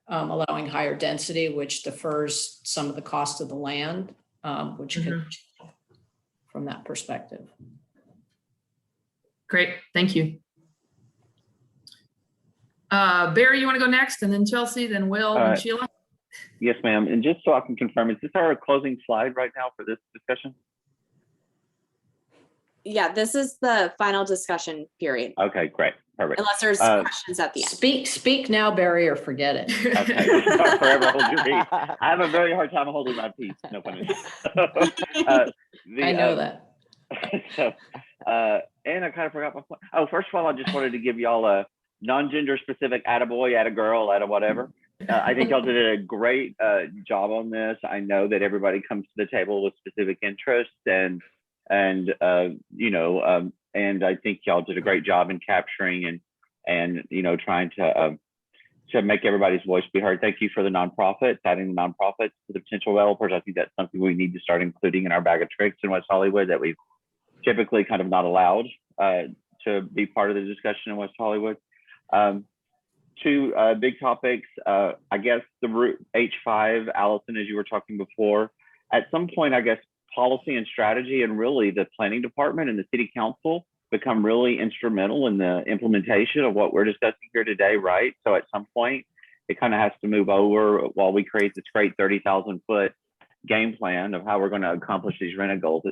allowing higher density, which defers some of the cost of the land, which can from that perspective. Great, thank you. Barry, you want to go next, and then Chelsea, then Will, and Sheila? Yes, ma'am. And just so I can confirm, is this our closing slide right now for this discussion? Yeah, this is the final discussion period. Okay, great. Perfect. Unless there's questions at the end. Speak now, Barry, or forget it. Okay. Forever hold your peace. I have a very hard time holding my peace. No pun intended. I know that. So, and I kind of forgot my point. Oh, first of all, I just wanted to give y'all a non-gender specific attaboy, attagirl, whatever. I think y'all did a great job on this. I know that everybody comes to the table with specific interests and I think y'all did a great job in capturing and trying to to make everybody's voice be heard. Thank you for the nonprofits, adding the nonprofits to the potential developers. I think that's something we need to start including in our bag of tricks in West Hollywood that we've typically kind of not allowed to be part of the discussion in West Hollywood. Two big topics, I guess the route H5, Allison, as you were talking before, at some point, I guess policy and strategy and really the planning department and the city council become really instrumental in the implementation of what we're discussing here today, right? So at some point, it kind of has to move over while we create this great 30,000 foot game plan of how we're going to accomplish these rental goals.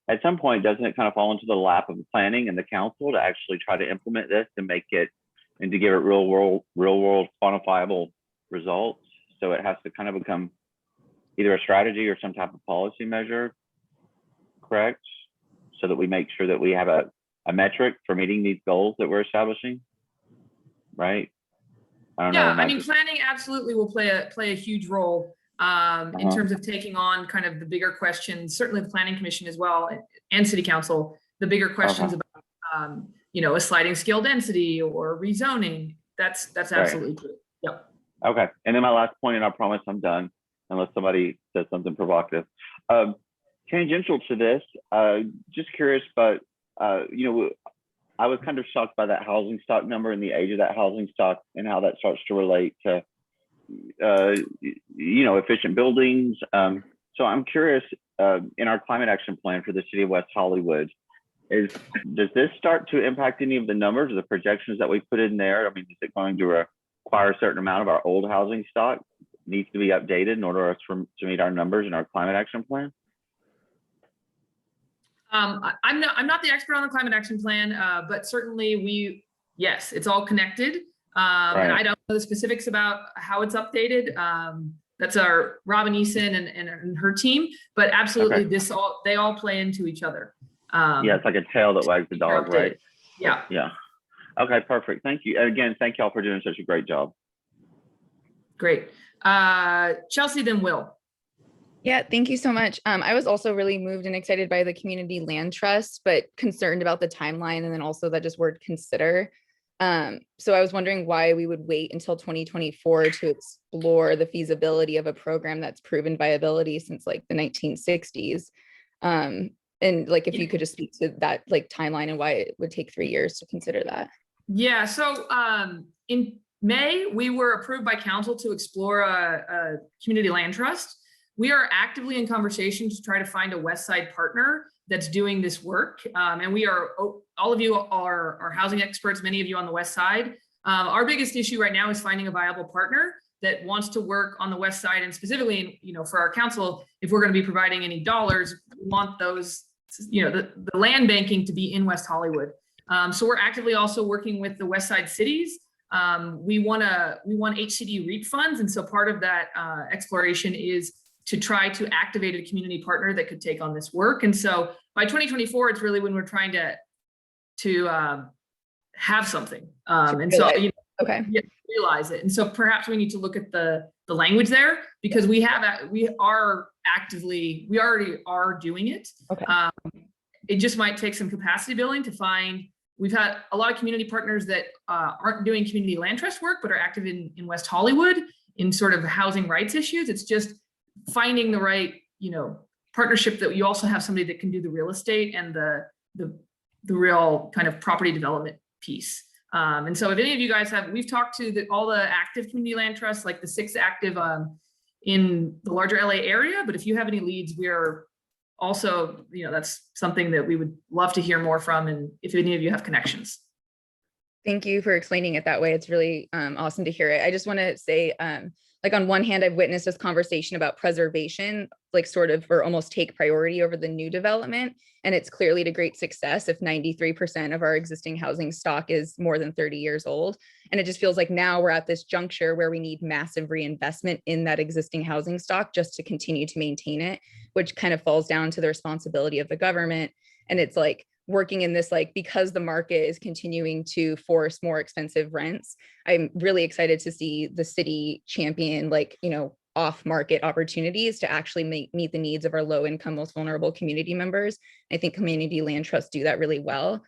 At some point, doesn't it kind of fall into the lap of the planning and the council to actually try to implement this and make it and to give it real world quantifiable results? So it has to kind of become either a strategy or some type of policy measure, correct? So that we make sure that we have a metric for meeting these goals that we're establishing, right? I don't know. Yeah, I mean, planning absolutely will play a huge role in terms of taking on kind of the bigger questions, certainly the planning commission as well, and city council, the bigger questions about, you know, a sliding scale density or rezoning. That's absolutely true. Yep. Okay, and then my last point, and I promise I'm done, unless somebody says something provocative. Tangential to this, just curious, but you know, I was kind of shocked by that housing stock number and the age of that housing stock and how that starts to relate to, you know, efficient buildings. So I'm curious, in our climate action plan for the city of West Hollywood, does this start to impact any of the numbers or the projections that we put in there? I mean, is it going to require a certain amount of our old housing stock needs to be updated in order to meet our numbers in our climate action plan? I'm not the expert on the climate action plan, but certainly yes, it's all connected. And I don't know the specifics about how it's updated. That's our Robin Eason and her team, but absolutely they all play into each other. Yeah, it's like a tail that wags the dog, right? Yeah. Yeah. Okay, perfect. Thank you. And again, thank y'all for doing such a great job. Great. Chelsea, then Will. Yeah, thank you so much. I was also really moved and excited by the community land trust, but concerned about the timeline and then also that just word consider. So I was wondering why we would wait until 2024 to explore the feasibility of a program that's proven viability since like the 1960s. And like, if you could just speak to that like timeline and why it would take 3 years to consider that. Yeah, so in May, we were approved by council to explore a community land trust. We are actively in conversation to try to find a West Side partner that's doing this work. And we are, all of you are housing experts, many of you on the West Side. Our biggest issue right now is finding a viable partner that wants to work on the West Side, and specifically, you know, for our council, if we're going to be providing any dollars, we want those, you know, the land banking to be in West Hollywood. So we're actively also working with the West Side cities. We want HCD REAP funds, and so part of that exploration is to try to activate a community partner that could take on this work. And so by 2024, it's really when we're trying to have something. And so, you know, realize it. And so perhaps we need to look at the language there, because we already are doing it. It just might take some capacity building to find. We've had a lot of community partners that aren't doing community land trust work, but are active in West Hollywood in sort of housing rights issues. It's just finding the right, you know, partnership that you also have somebody that can do the real estate and the real kind of property development piece. And so if any of you guys we've talked to all the active community land trusts, like the 6 active in the larger LA area. But if you have any leads, we are also, you know, that's something that we would love to hear more from. And if any of you have connections. Thank you for explaining it that way. It's really awesome to hear it. I just want to say, like, on one hand, I've witnessed this conversation about preservation, like sort of, or almost take priority over the new development. And it's clearly to great success if 93% of our existing housing stock is more than 30 years old. And it just feels like now we're at this juncture where we need massive reinvestment in that existing housing stock just to continue to maintain it, which kind of falls down to the responsibility of the government. And it's like, working in this, like, because the market is continuing to force more expensive rents, I'm really excited to see the city champion, like, you know, off-market opportunities to actually meet the needs of our low-income, most vulnerable community members. I think community land trusts do that really well.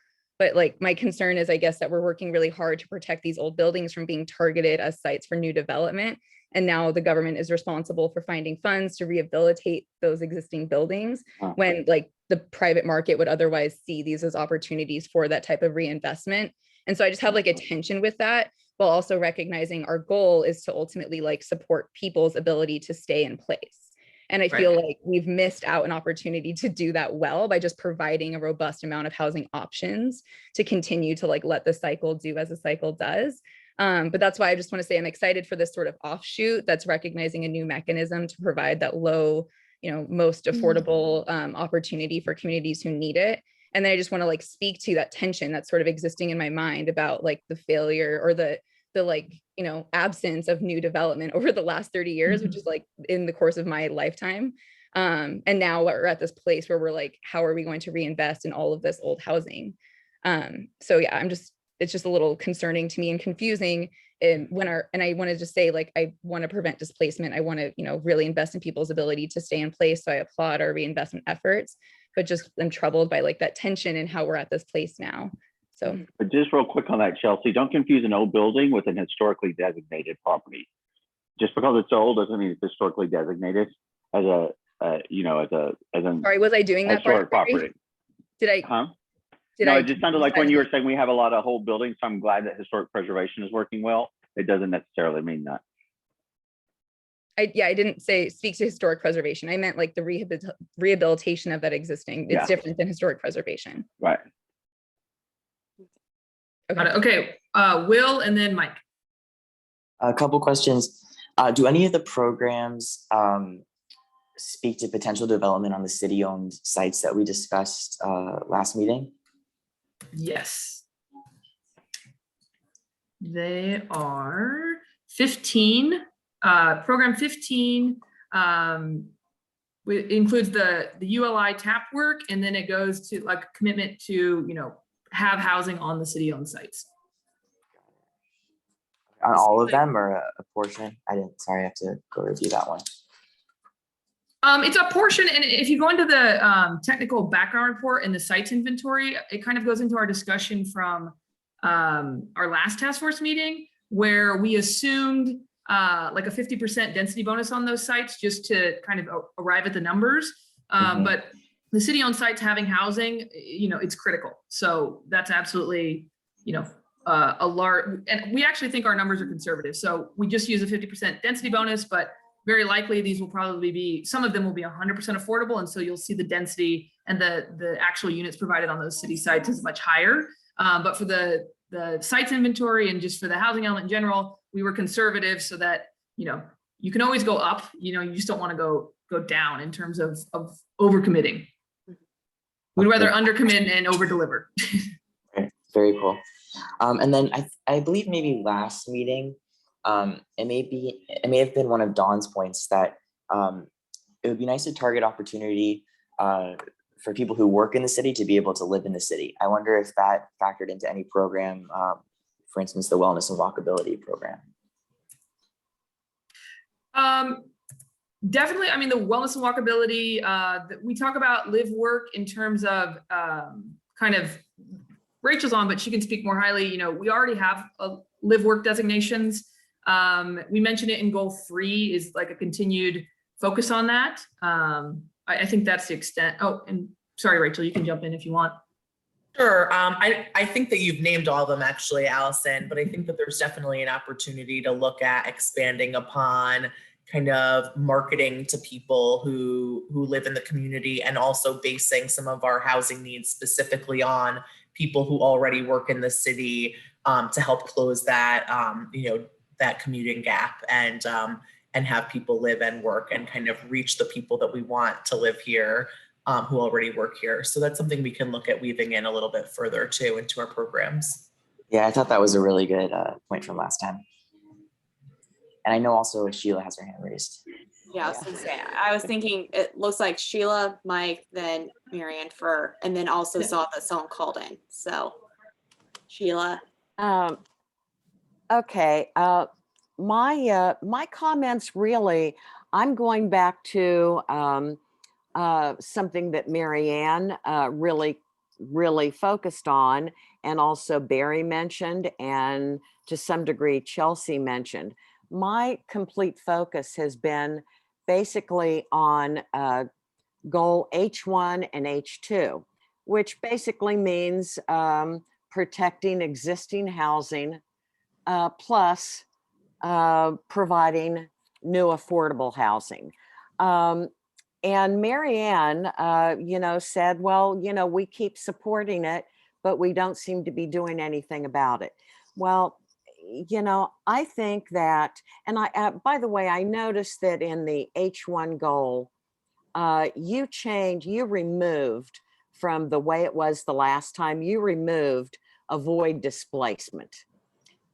But like my concern is, I guess, that we're working really hard to protect these old buildings from being targeted as sites for new development. And now the government is responsible for finding funds to rehabilitate those existing buildings when like the private market would otherwise see these as opportunities for that type of reinvestment. And so I just have like a tension with that, while also recognizing our goal is to ultimately like support people's ability to stay in place. And I feel like we've missed out an opportunity to do that well by just providing a robust amount of housing options to continue to like let the cycle do as the cycle does. But that's why I just want to say I'm excited for this sort of offshoot that's recognizing a new mechanism to provide that low, most affordable opportunity for communities who need it. And then I just want to like speak to that tension that's sort of existing in my mind about like the failure or the like, absence of new development over the last 30 years, which is like in the course of my lifetime. And now we're at this place where we're like, how are we going to reinvest in all of this old housing? So yeah, it's just a little concerning to me and confusing. And I want to just say, like, I want to prevent displacement. I want to, really invest in people's ability to stay in place. So I applaud our reinvestment efforts, but just I'm troubled by like that tension and how we're at this place now. So, but just real quick on that, Chelsea, don't confuse an old building with an historically designated property. Just because it's old doesn't mean it's historically designated as a, sorry, was I doing that historic property? Did I? Huh? Did no, I? It just sounded like when you were saying we have a lot of whole buildings, so I'm glad that historic preservation is working well. It doesn't necessarily mean that. I didn't speak to historic preservation. I meant like the rehabilitation of that existing. It's different than historic preservation. Right. Okay. Will and then Mike. A couple questions. Do any of the programs speak to potential development on the city-owned sites that we discussed last meeting? Yes. They are 15. Program 15 includes the ULI TAP work, and then it goes to like a commitment to, have housing on the city-owned sites. On all of them or a portion? Sorry, I have to go review that one. It's a portion, and if you go into the technical background report and the sites inventory, it kind of goes into our discussion from our last task force meeting, where we assumed like a 50% density bonus on those sites just to kind of arrive at the numbers. But the city-owned sites having housing, it's critical. So that's absolutely, a large, and we actually think our numbers are conservative. So we just use a 50% density bonus, but very likely these will probably be, some of them will be 100% affordable. And so you'll see the density and the actual units provided on those city sites is much higher. But for the sites inventory and just for the housing element in general, we were conservative so that, you can always go up, you just don't want to go down in terms of overcommitting. We'd rather undercommit and overdeliver. Okay, very cool. And then I believe maybe last meeting, it may have been one of Dawn's points that it would be nice to target opportunity for people who work in the city to be able to live in the city. I wonder if that factored into any program, for instance, the wellness and walkability program. Definitely. I mean, the wellness and walkability, we talk about live work in terms of kind of Rachel's on, but she can speak more highly. We already have live work designations. We mentioned it in goal 3 is like a continued focus on that. I think that's the extent. Oh, and sorry, Rachel, you can jump in if you want. Sure. I think that you've named all of them actually, Allison, but I think that there's definitely an opportunity to look at expanding upon kind of marketing to people who live in the community, and also basing some of our housing needs specifically on people who already work in the city to help close that, that commuting gap and have people live and work and kind of reach the people that we want to live here who already work here. So that's something we can look at weaving in a little bit further too into our programs. Yeah, I thought that was a really good point from last time. And I know also Sheila has her hand raised. Yeah, I was gonna say, I was thinking it looks like Sheila, Mike, then Marianne Fur, and then also saw that someone called in. So Sheila. Okay. My comments really, I'm going back to something that Marianne really really focused on, and also Barry mentioned, and to some degree Chelsea mentioned. My complete focus has been basically on goal H1 and H2, which basically means protecting existing housing plus providing new affordable housing. And Marianne, said, well, we keep supporting it, but we don't seem to be doing anything about it. Well, I think that, and by the way, I noticed that in the H1 goal, you removed from the way it was the last time, you removed avoid displacement.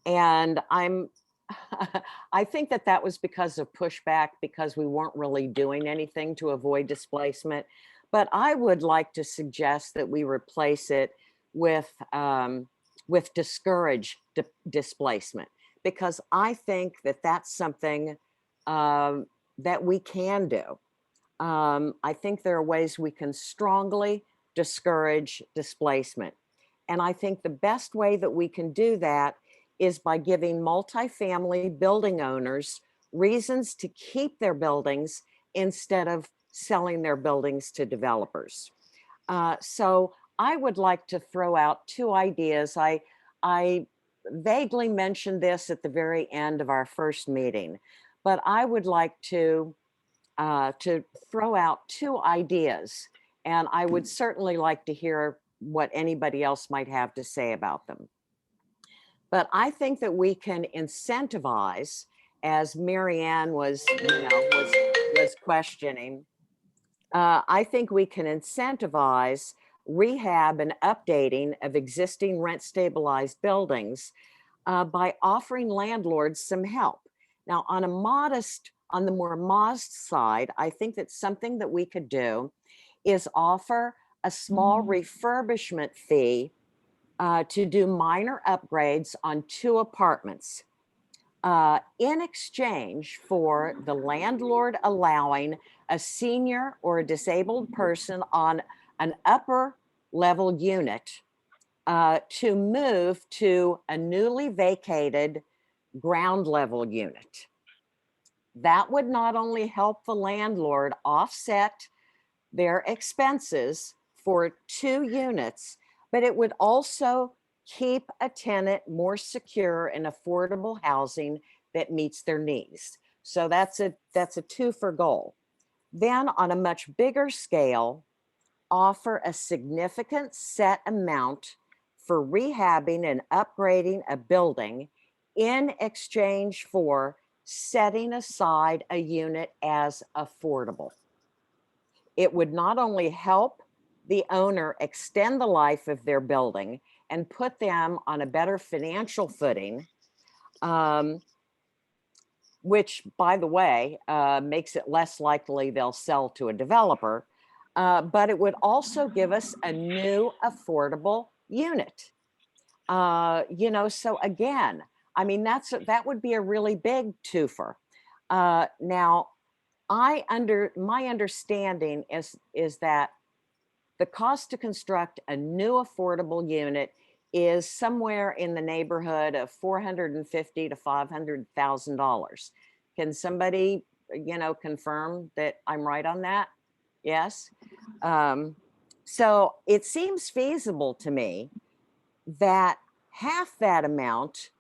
And I think that was because of pushback, because we weren't really doing anything to avoid displacement. But I would like to suggest that we replace it with discourage displacement, because I think that that's something that we can do. I think there are ways we can strongly discourage displacement. And I think the best way that we can do that is by giving multifamily building owners reasons to keep their buildings instead of selling their buildings to developers. So I would like to throw out two ideas. I vaguely mentioned this at the very end of our first meeting, but I would like to throw out two ideas, and I would certainly like to hear what anybody else might have to say about them. But I think that we can incentivize, as Marianne was questioning, I think we can incentivize rehab and updating of existing rent stabilized buildings by offering landlords some help. Now, on the more modest side, I think that something that we could do is offer a small refurbishment fee to do minor upgrades on 2 apartments in exchange for the landlord allowing a senior or a disabled person on an upper level unit to move to a newly vacated ground level unit. That would not only help the landlord offset their expenses for 2 units, but it would also keep a tenant more secure and affordable housing that meets their needs. So that's a 2-for goal. Then on a much bigger scale, offer a significant set amount for rehabbing and upgrading a building in exchange for setting aside a unit as affordable. It would not only help the owner extend the life of their building and put them on a better financial footing, which, by the way, makes it less likely they'll sell to a developer, but it would also give us a new affordable unit. So again, I mean, that would be a really big twofer. Now, my understanding is that the cost to construct a new affordable unit is somewhere in the neighborhood of $450,000 to $500,000. Can somebody, confirm that I'm right on that? Yes. So it seems feasible to me that half that amount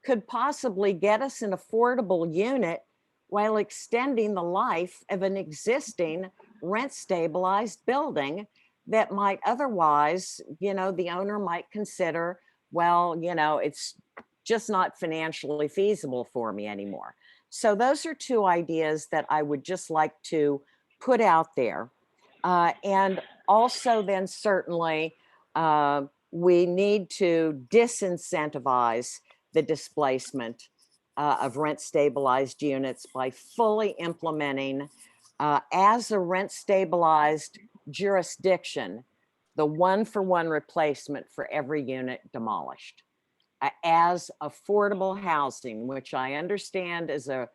could possibly get us an affordable unit while extending the life of an existing rent stabilized building that might otherwise, the owner might consider, well, it's just not financially feasible for me anymore. So those are 2 ideas that I would just like to put out there. And also then certainly we need to disincentivize the displacement of rent stabilized units by fully implementing as a rent stabilized jurisdiction, the 1-for-1 replacement for every unit demolished as affordable housing, which I understand is a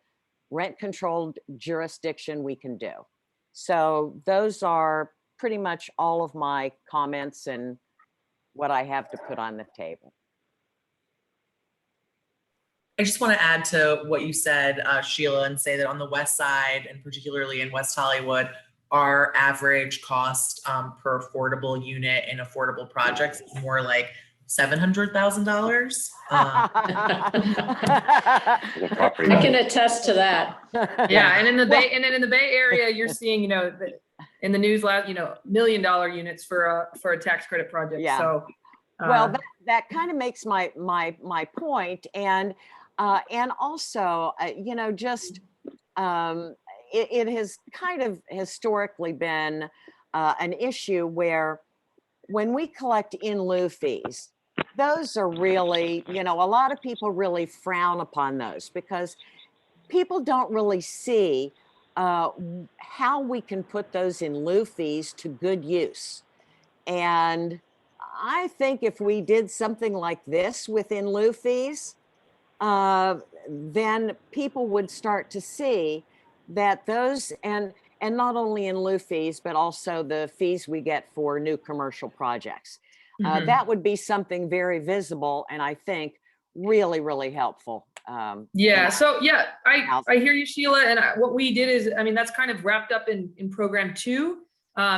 rent controlled jurisdiction we can do. So those are pretty much all of my comments and what I have to put on the table. I just want to add to what you said, Sheila, and say that on the west side, and particularly in West Hollywood, our average cost per affordable unit in affordable projects is more like $700,000. The property I can value. attest to that. Yeah, and in the Bay, and then in the Bay Area, you're seeing, in the news last, $1 million units for a tax credit project. Yeah. So, Well, that kind of makes my point, and also, it has kind of historically been an issue where when we collect in lieu fees, those are really, a lot of people really frown upon those because people don't really see how we can put those in lieu fees to good use. And I think if we did something like this with in lieu fees, then people would start to see that those, and not only in lieu fees, but also the fees we get for new commercial projects. That would be something very visible and I think really, really helpful. yeah. So yeah, I hear you, Sheila. And what we did is, that's kind of wrapped up in program 2.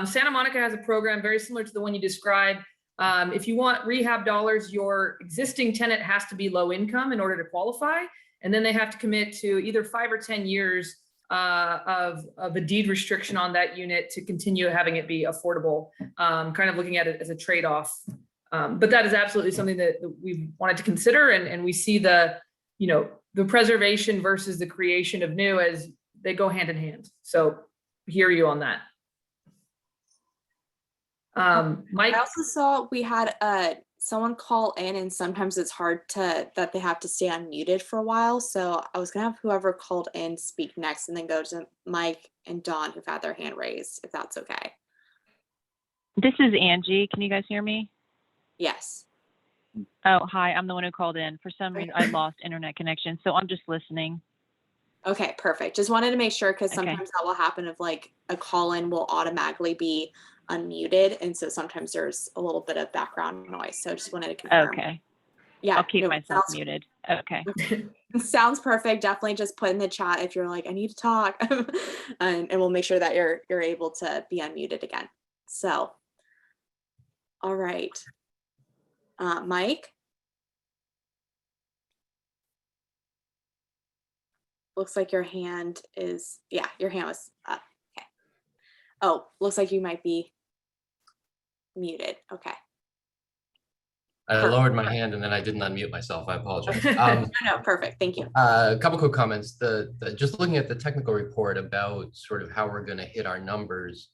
Santa Monica has a program very similar to the one you described. If you want rehab dollars, your existing tenant has to be low income in order to qualify. And then they have to commit to either 5 or 10 years of a deed restriction on that unit to continue having it be affordable, kind of looking at it as a trade-off. But that is absolutely something that we've wanted to consider. And we see the preservation versus the creation of new as they go hand in hand. So hear you on that. Mike? I also saw we had someone call in, and sometimes it's hard that they have to stay unmuted for a while. So I was gonna have whoever called in speak next and then go to Mike and Dawn who've had their hand raised, if that's okay. This is Angie. Can you guys hear me? Yes. Oh, hi. I'm the one who called in. For some reason, I lost internet connection, so I'm just listening. Okay, perfect. Just wanted to make sure because Okay. sometimes that will happen if like a call in will automatically be unmuted. And so sometimes there's a little bit of background noise. So just wanted to confirm. Okay. Yeah. I'll keep no, myself sounds- muted. Okay. Sounds perfect. Definitely just put in the chat if you're like, I need to talk. and we'll make sure that you're able to be unmuted again. So, all right. Mike? Looks like your hand is, yeah, your hand was up. Okay. Oh, looks like you might be muted. Okay. I lowered my hand and then I didn't unmute myself. I apologize. No, perfect. Thank you. A couple quick comments. Just looking at the technical report about sort of how we're going to hit our numbers,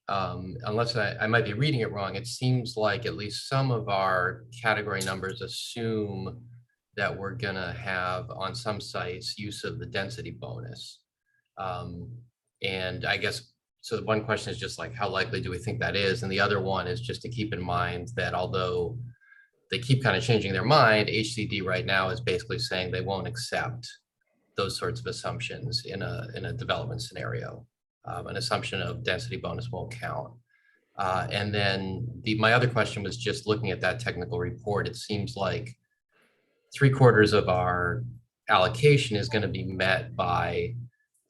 unless I might be reading it wrong, it seems like at least some of our category numbers assume that we're going to have on some sites use of the density bonus. And I guess, so the one question is just like, how likely do we think that is? And the other one is just to keep in mind that although they keep kind of changing their mind, HCD right now is basically saying they won't accept those sorts of assumptions in a development scenario. An assumption of density bonus won't count. And then my other question was just looking at that technical report. It seems like 3/4 of our allocation is going to be met by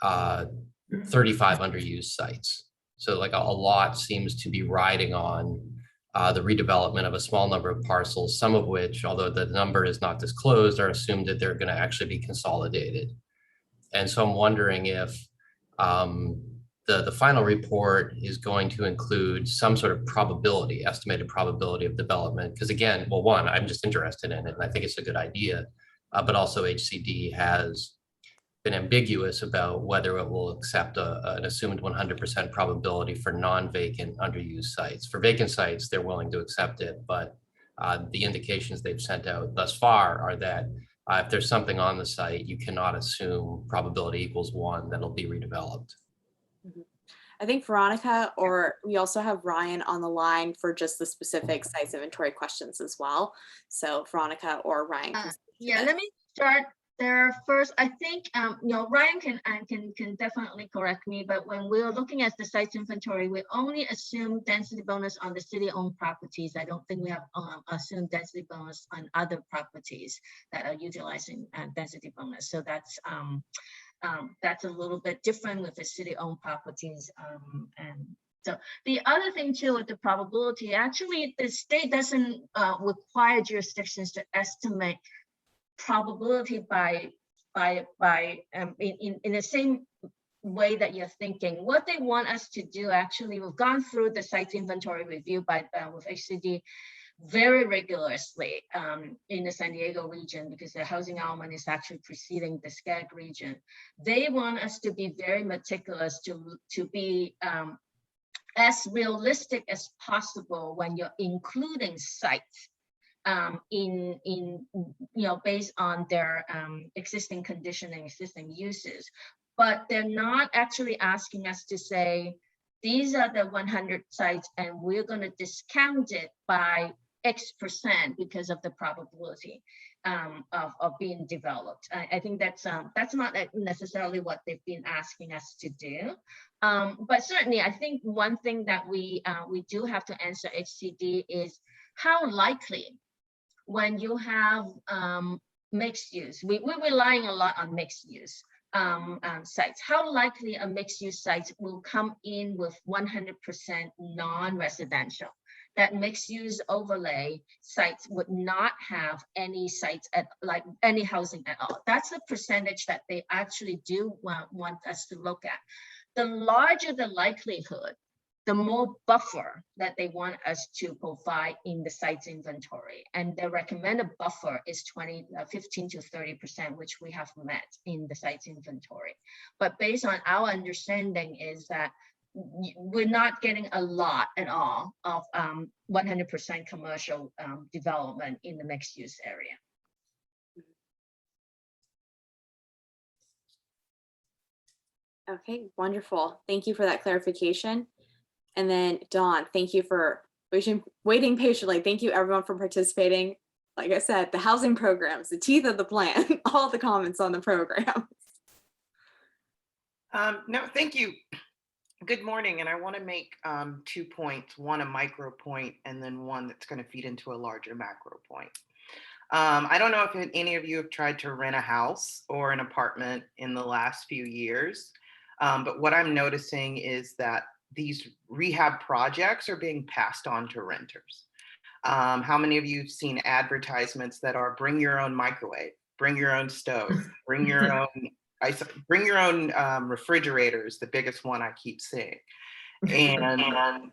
35 underused sites. So like a lot seems to be riding on the redevelopment of a small number of parcels, some of which, although the number is not disclosed, are assumed that they're going to actually be consolidated. And so I'm wondering if the final report is going to include some sort of probability, estimated probability of development. Because again, well, one, I'm just interested in it and I think it's a good idea, but also HCD has been ambiguous about whether it will accept an assumed 100% probability for non-vacant underused sites. For vacant sites, they're willing to accept it, but the indications they've sent out thus far are that if there's something on the site, you cannot assume probability equals 1 that'll be redeveloped. I think Veronica, or we also have Ryan on the line for just the specific sites inventory questions as well. So Veronica or Ryan. Yeah, let me start First, I think, Ryan can definitely correct me, but when we were looking at the sites inventory, we only assumed density bonus on the city-owned properties. I don't think we have assumed density bonus on other properties that are utilizing density bonus. So that's a little bit different with the city-owned properties. And so the other thing too with the probability, actually, the state doesn't require jurisdictions to estimate probability in the same way that you're thinking. What they want us to do, actually, we've gone through the site inventory review with HCD very rigorously in the San Diego region, because the housing element is actually preceding the SCAG region. They want us to be very meticulous, to be as realistic as possible when you're including sites based on their existing condition and existing uses. But they're not actually asking us to say, these are the 100 sites and we're going to discount it by X% because of the probability of being developed. I think that's not necessarily what they've been asking us to do. But certainly, I think one thing that we do have to answer HCD is how likely, when you have mixed use, we're relying a lot on mixed use sites. How likely a mixed use site will come in with 100% non-residential? That mixed use overlay sites would not have any sites like any housing at all. That's the percentage that they actually do want us to look at. The larger the likelihood, the more buffer that they want us to provide in the site's inventory. And the recommended buffer is 15 to 30%, which we have met in the site's inventory. But based on our understanding is that we're not getting a lot at all of 100% commercial development in the mixed use area. Okay, wonderful. Thank you for that clarification. And then Dawn, thank you for waiting patiently. Thank you everyone for participating. Like I said, the housing programs, the teeth of the plan, all the comments on the program. No, thank you. Good morning. And I want to make 2 points, one a micro point, and then one that's going to feed into a larger macro point. I don't know if any of you have tried to rent a house or an apartment in the last few years, but what I'm noticing is that these rehab projects are being passed on to renters. How many of you have seen advertisements that are bring your own microwave, bring your own stove, bring your own refrigerators, the biggest one I keep seeing. And, I'm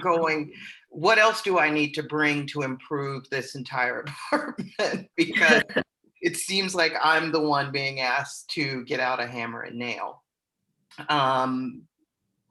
going, what else do I need to bring to improve this entire apartment? Because it seems like I'm the one being asked to get out a hammer and nail.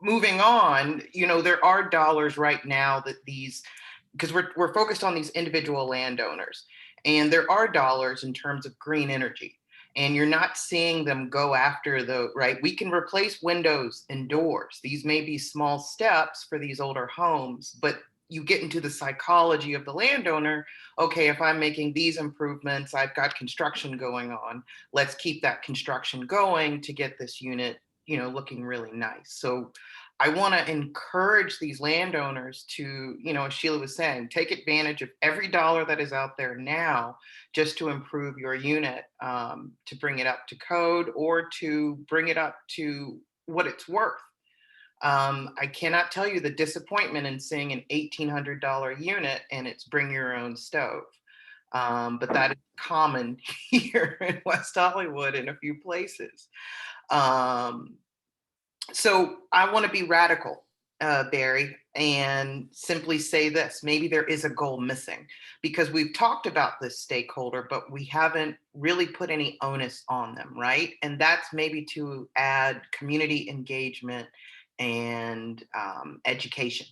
Moving on, there are dollars right now that because we're focused on these individual landowners, and there are dollars in terms of green energy. And you're not seeing them go after right? We can replace windows and doors. These may be small steps for these older homes, but you get into the psychology of the landowner. Okay, if I'm making these improvements, I've got construction going on. Let's keep that construction going to get this unit, looking really nice. So I want to encourage these landowners to, as Sheila was saying, take advantage of every dollar that is out there now just to improve your unit, to bring it up to code or to bring it up to what it's worth. I cannot tell you the disappointment in seeing an $1,800 unit and it's bring your own stove. But that is common here in West Hollywood in a few places. So I want to be radical, Barry, and simply say this: maybe there is a goal missing, because we've talked about this stakeholder, but we haven't really put any onus on them, right? And that's maybe to add community engagement and education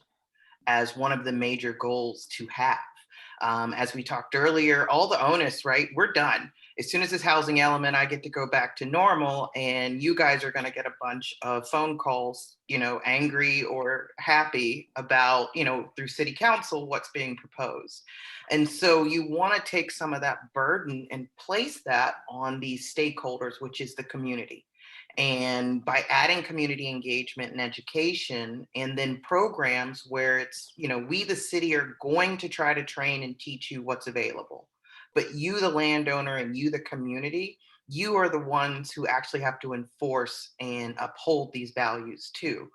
as one of the major goals to have. As we talked earlier, all the onus, right? We're done. As soon as this housing element, I get to go back to normal, and you guys are going to get a bunch of phone calls, angry or happy about, through city council, what's being proposed. And so you want to take some of that burden and place that on these stakeholders, which is the community. And by adding community engagement and education, and then programs where it's, we, the city, are going to try to train and teach you what's available. But you, the landowner, and you, the community, you are the ones who actually have to enforce and uphold these values too.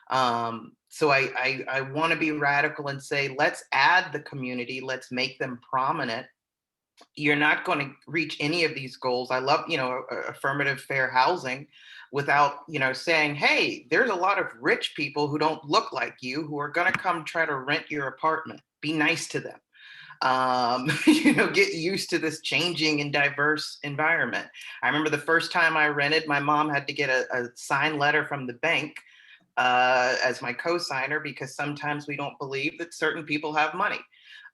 So I want to be radical and say, let's add the community, let's make them prominent. You're not going to reach any of these goals. I love, affirmative fair housing without, saying, hey, there's a lot of rich people who don't look like you who are going to come try to rent your apartment. Be nice to them. Get used to this changing and diverse environment. I remember the first time I rented, my mom had to get a signed letter from the bank as my co-signer, because sometimes we don't believe that certain people have money.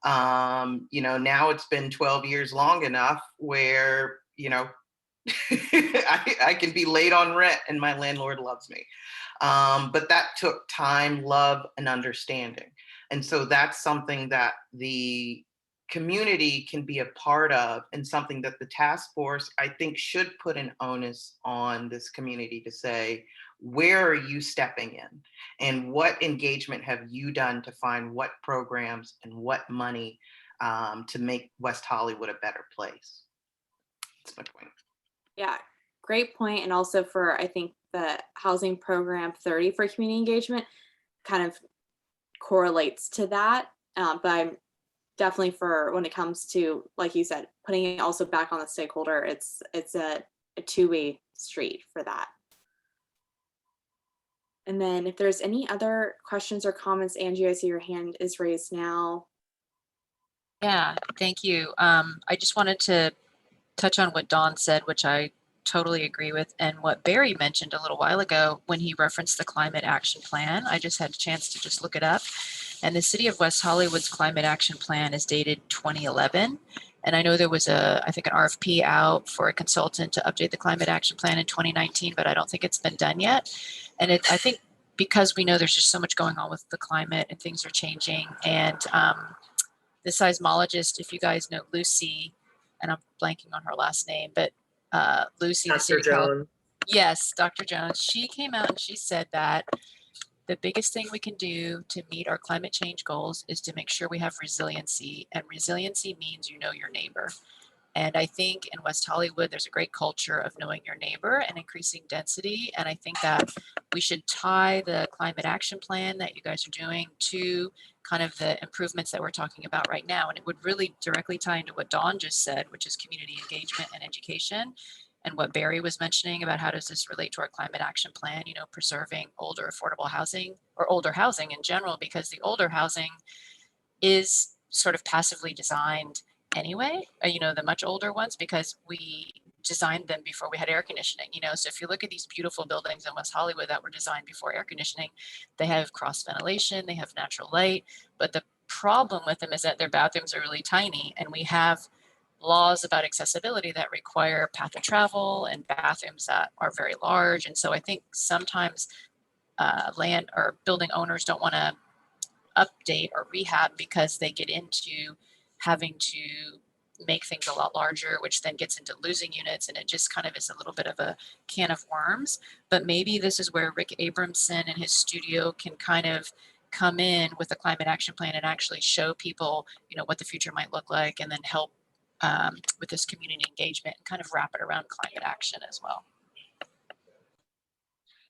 Now it's been 12 years long enough where, I can be late on rent and my landlord loves me. But that took time, love, and understanding. And so that's something that the community can be a part of, and something that the task force, I think, should put an onus on this community to say, where are you stepping in? And what engagement have you done to find what programs and what money to make West Hollywood a better place? That's my point. Yeah, great point. And also for, I think, the housing program 30 for community engagement kind of correlates to that. But I'm definitely, for when it comes to, like you said, putting it also back on the stakeholder, it's a two-way street for that. And then if there's any other questions or comments, Angie, I see your hand is raised now. Yeah, thank you. I just wanted to touch on what Dawn said, which I totally agree with, and what Barry mentioned a little while ago when he referenced the climate action plan. I just had a chance to just look it up. And the City of West Hollywood's climate action plan is dated 2011. And I know there was I think an RFP out for a consultant to update the climate action plan in 2019, but I don't think it's been done yet. And I think because we know there's just so much going on with the climate and things are changing. And the seismologist, if you guys know Lucy, and I'm blanking on her last name, but Lucy, Dr. Jones. Yes, Dr. Jones. She came out and she said that the biggest thing we can do to meet our climate change goals is to make sure we have resiliency, and resiliency means you know your neighbor. And I think in West Hollywood, there's a great culture of knowing your neighbor and increasing density. And I think that we should tie the climate action plan that you guys are doing to kind of the improvements that we're talking about right now. And it would really directly tie into what Dawn just said, which is community engagement and education. And what Barry was mentioning about how does this relate to our climate action plan, preserving older affordable housing, or older housing in general, because the older housing is sort of passively designed anyway, the much older ones, because we designed them before we had air conditioning, so if you look at these beautiful buildings in West Hollywood that were designed before air conditioning, they have cross ventilation, they have natural light, but the problem with them is that their bathrooms are really tiny, and we have laws about accessibility that require path of travel and bathrooms that are very large. And so I think sometimes land or building owners don't want to update or rehab because they get into having to make things a lot larger, which then gets into losing units, and it just kind of is a little bit of a can of worms. But maybe this is where Rick Abramson and his studio can kind of come in with a climate action plan and actually show people, what the future might look like, and then help with this community engagement and kind of wrap it around climate action as well.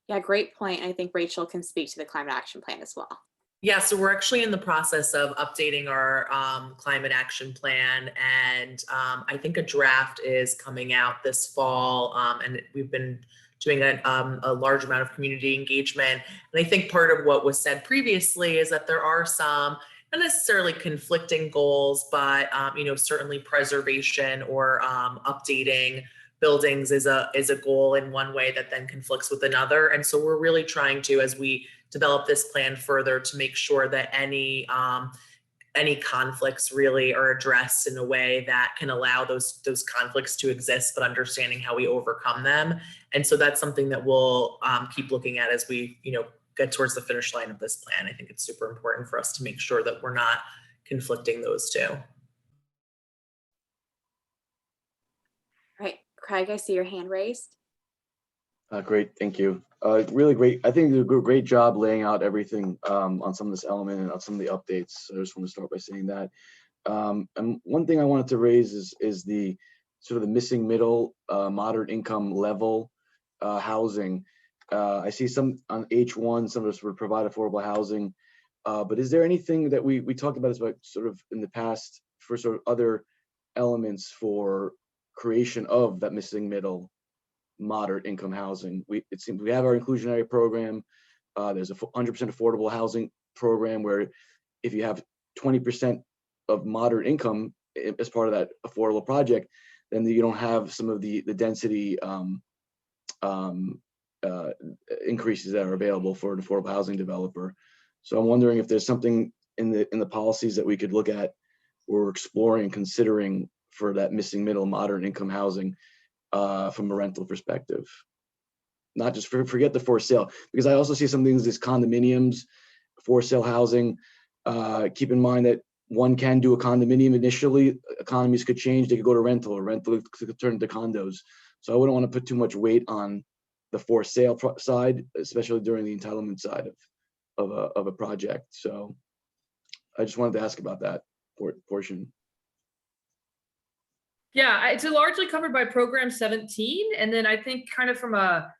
Yeah, great point. I think Rachel can speak to the climate action plan as well. Yeah, so we're actually in the process of updating our climate action plan, and I think a draft is coming out this fall, and we've been doing a large amount of community engagement. And I think part of what was said previously is that there are some not necessarily conflicting goals, but certainly preservation or updating buildings is a goal in one way that then conflicts with another. And so we're really trying to, as we develop this plan further, to make sure that any any conflicts really are addressed in a way that can allow those conflicts to exist, but understanding how we overcome them. And so that's something that we'll keep looking at as we, get towards the finish line of this plan. I think it's super important for us to make sure that we're not conflicting those two. All right, Craig, I see your hand raised. Great, thank you. Really great. I think you did a great job laying out everything on some of this element and on some of the updates. So I just want to start by saying that. And one thing I wanted to raise is the sort of the missing middle, moderate income level housing. I see some on H1, some of us would provide affordable housing, but is there anything that we talked about sort of in the past for sort of other elements for creation of that missing middle moderate income housing? It seems we have our inclusionary program. There's a 100% affordable housing program where if you have 20% of moderate income as part of that affordable project, then you don't have some of the density increases that are available for an affordable housing developer. So I'm wondering if there's something in the policies that we could look at or exploring, considering for that missing middle moderate income housing from a rental perspective. Not just forget the for sale, because I also see some things as condominiums, for sale housing. Keep in mind that one can do a condominium initially. Economies could change. They could go to rental, or rental could turn into condos. So I wouldn't want to put too much weight on the for sale side, especially during the entitlement side of a project. So I just wanted to ask about that portion. Yeah, it's largely covered by program 17. And then I think kind of from a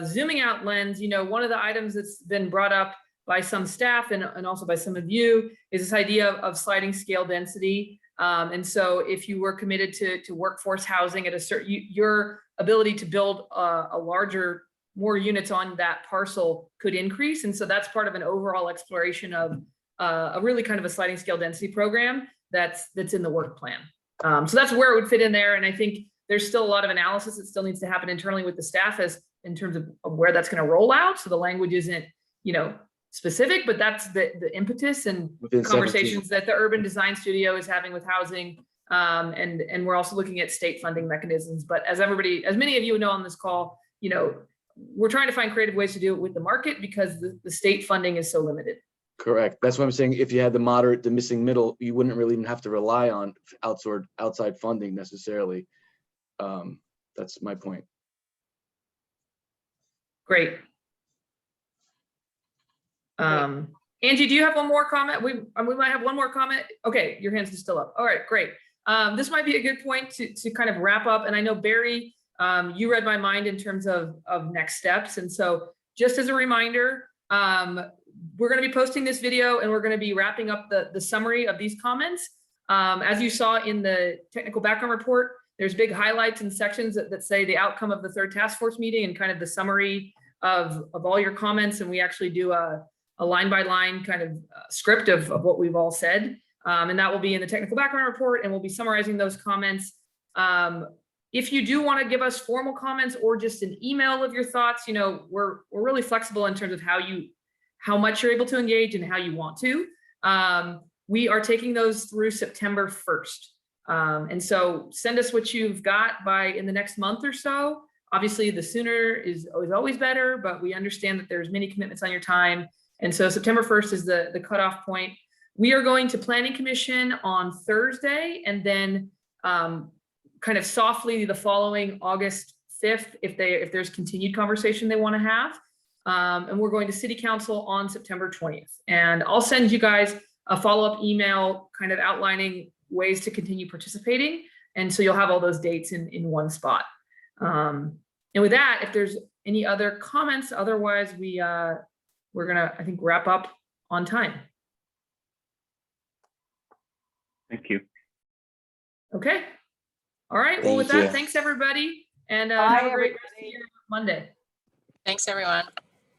zooming out lens, one of the items that's been brought up by some staff and also by some of you is this idea of sliding scale density. And so if you were committed to workforce housing at a certain, your ability to build more units on that parcel could increase. And so that's part of an overall exploration of a really kind of a sliding scale density program that's in the work plan. So that's where it would fit in there. And I think there's still a lot of analysis that still needs to happen internally with the staff in terms of where that's going to roll out. So the language isn't, specific, but that's the impetus and conversations that the Urban Design Studio is having with housing. And we're also looking at state funding mechanisms. But as many of you know on this call, we're trying to find creative ways to do it with the market because the state funding is so limited. Correct. That's what I'm saying. If you had the missing middle, you wouldn't really even have to rely on outside funding necessarily. That's my point. Great. Angie, do you have one more comment? We might have one more comment. Okay, your hands are still up. All right, great. This might be a good point to kind of wrap up. And I know Barry, you read my mind in terms of next steps. And so just as a reminder, we're going to be posting this video and we're going to be wrapping up the summary of these comments. As you saw in the technical background report, there's big highlights and sections that say the outcome of the third task force meeting and kind of the summary of all your comments. And we actually do a line by line kind of script of what we've all said. And that will be in the technical background report, and we'll be summarizing those comments. If you do want to give us formal comments or just an email of your thoughts, we're really flexible in terms of how much you're able to engage and how you want to. We are taking those through September 1st. And so send us what you've got in the next month or so. Obviously, the sooner is always better, but we understand that there's many commitments on your time. And so September 1st is the cutoff point. We are going to Planning Commission on Thursday, and then kind of softly the following August 5th, if there's continued conversation they want to have. And we're going to City Council on September 20th. And I'll send you guys a follow-up email kind of outlining ways to continue participating. And so you'll have all those dates in one spot. And with that, if there's any other comments, otherwise we're gonna, I think, wrap up on time. Thank you. Okay. All right. Well, with that, thanks everybody. And have a great rest of your Monday. Thanks, everyone.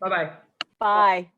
Bye-bye. Bye.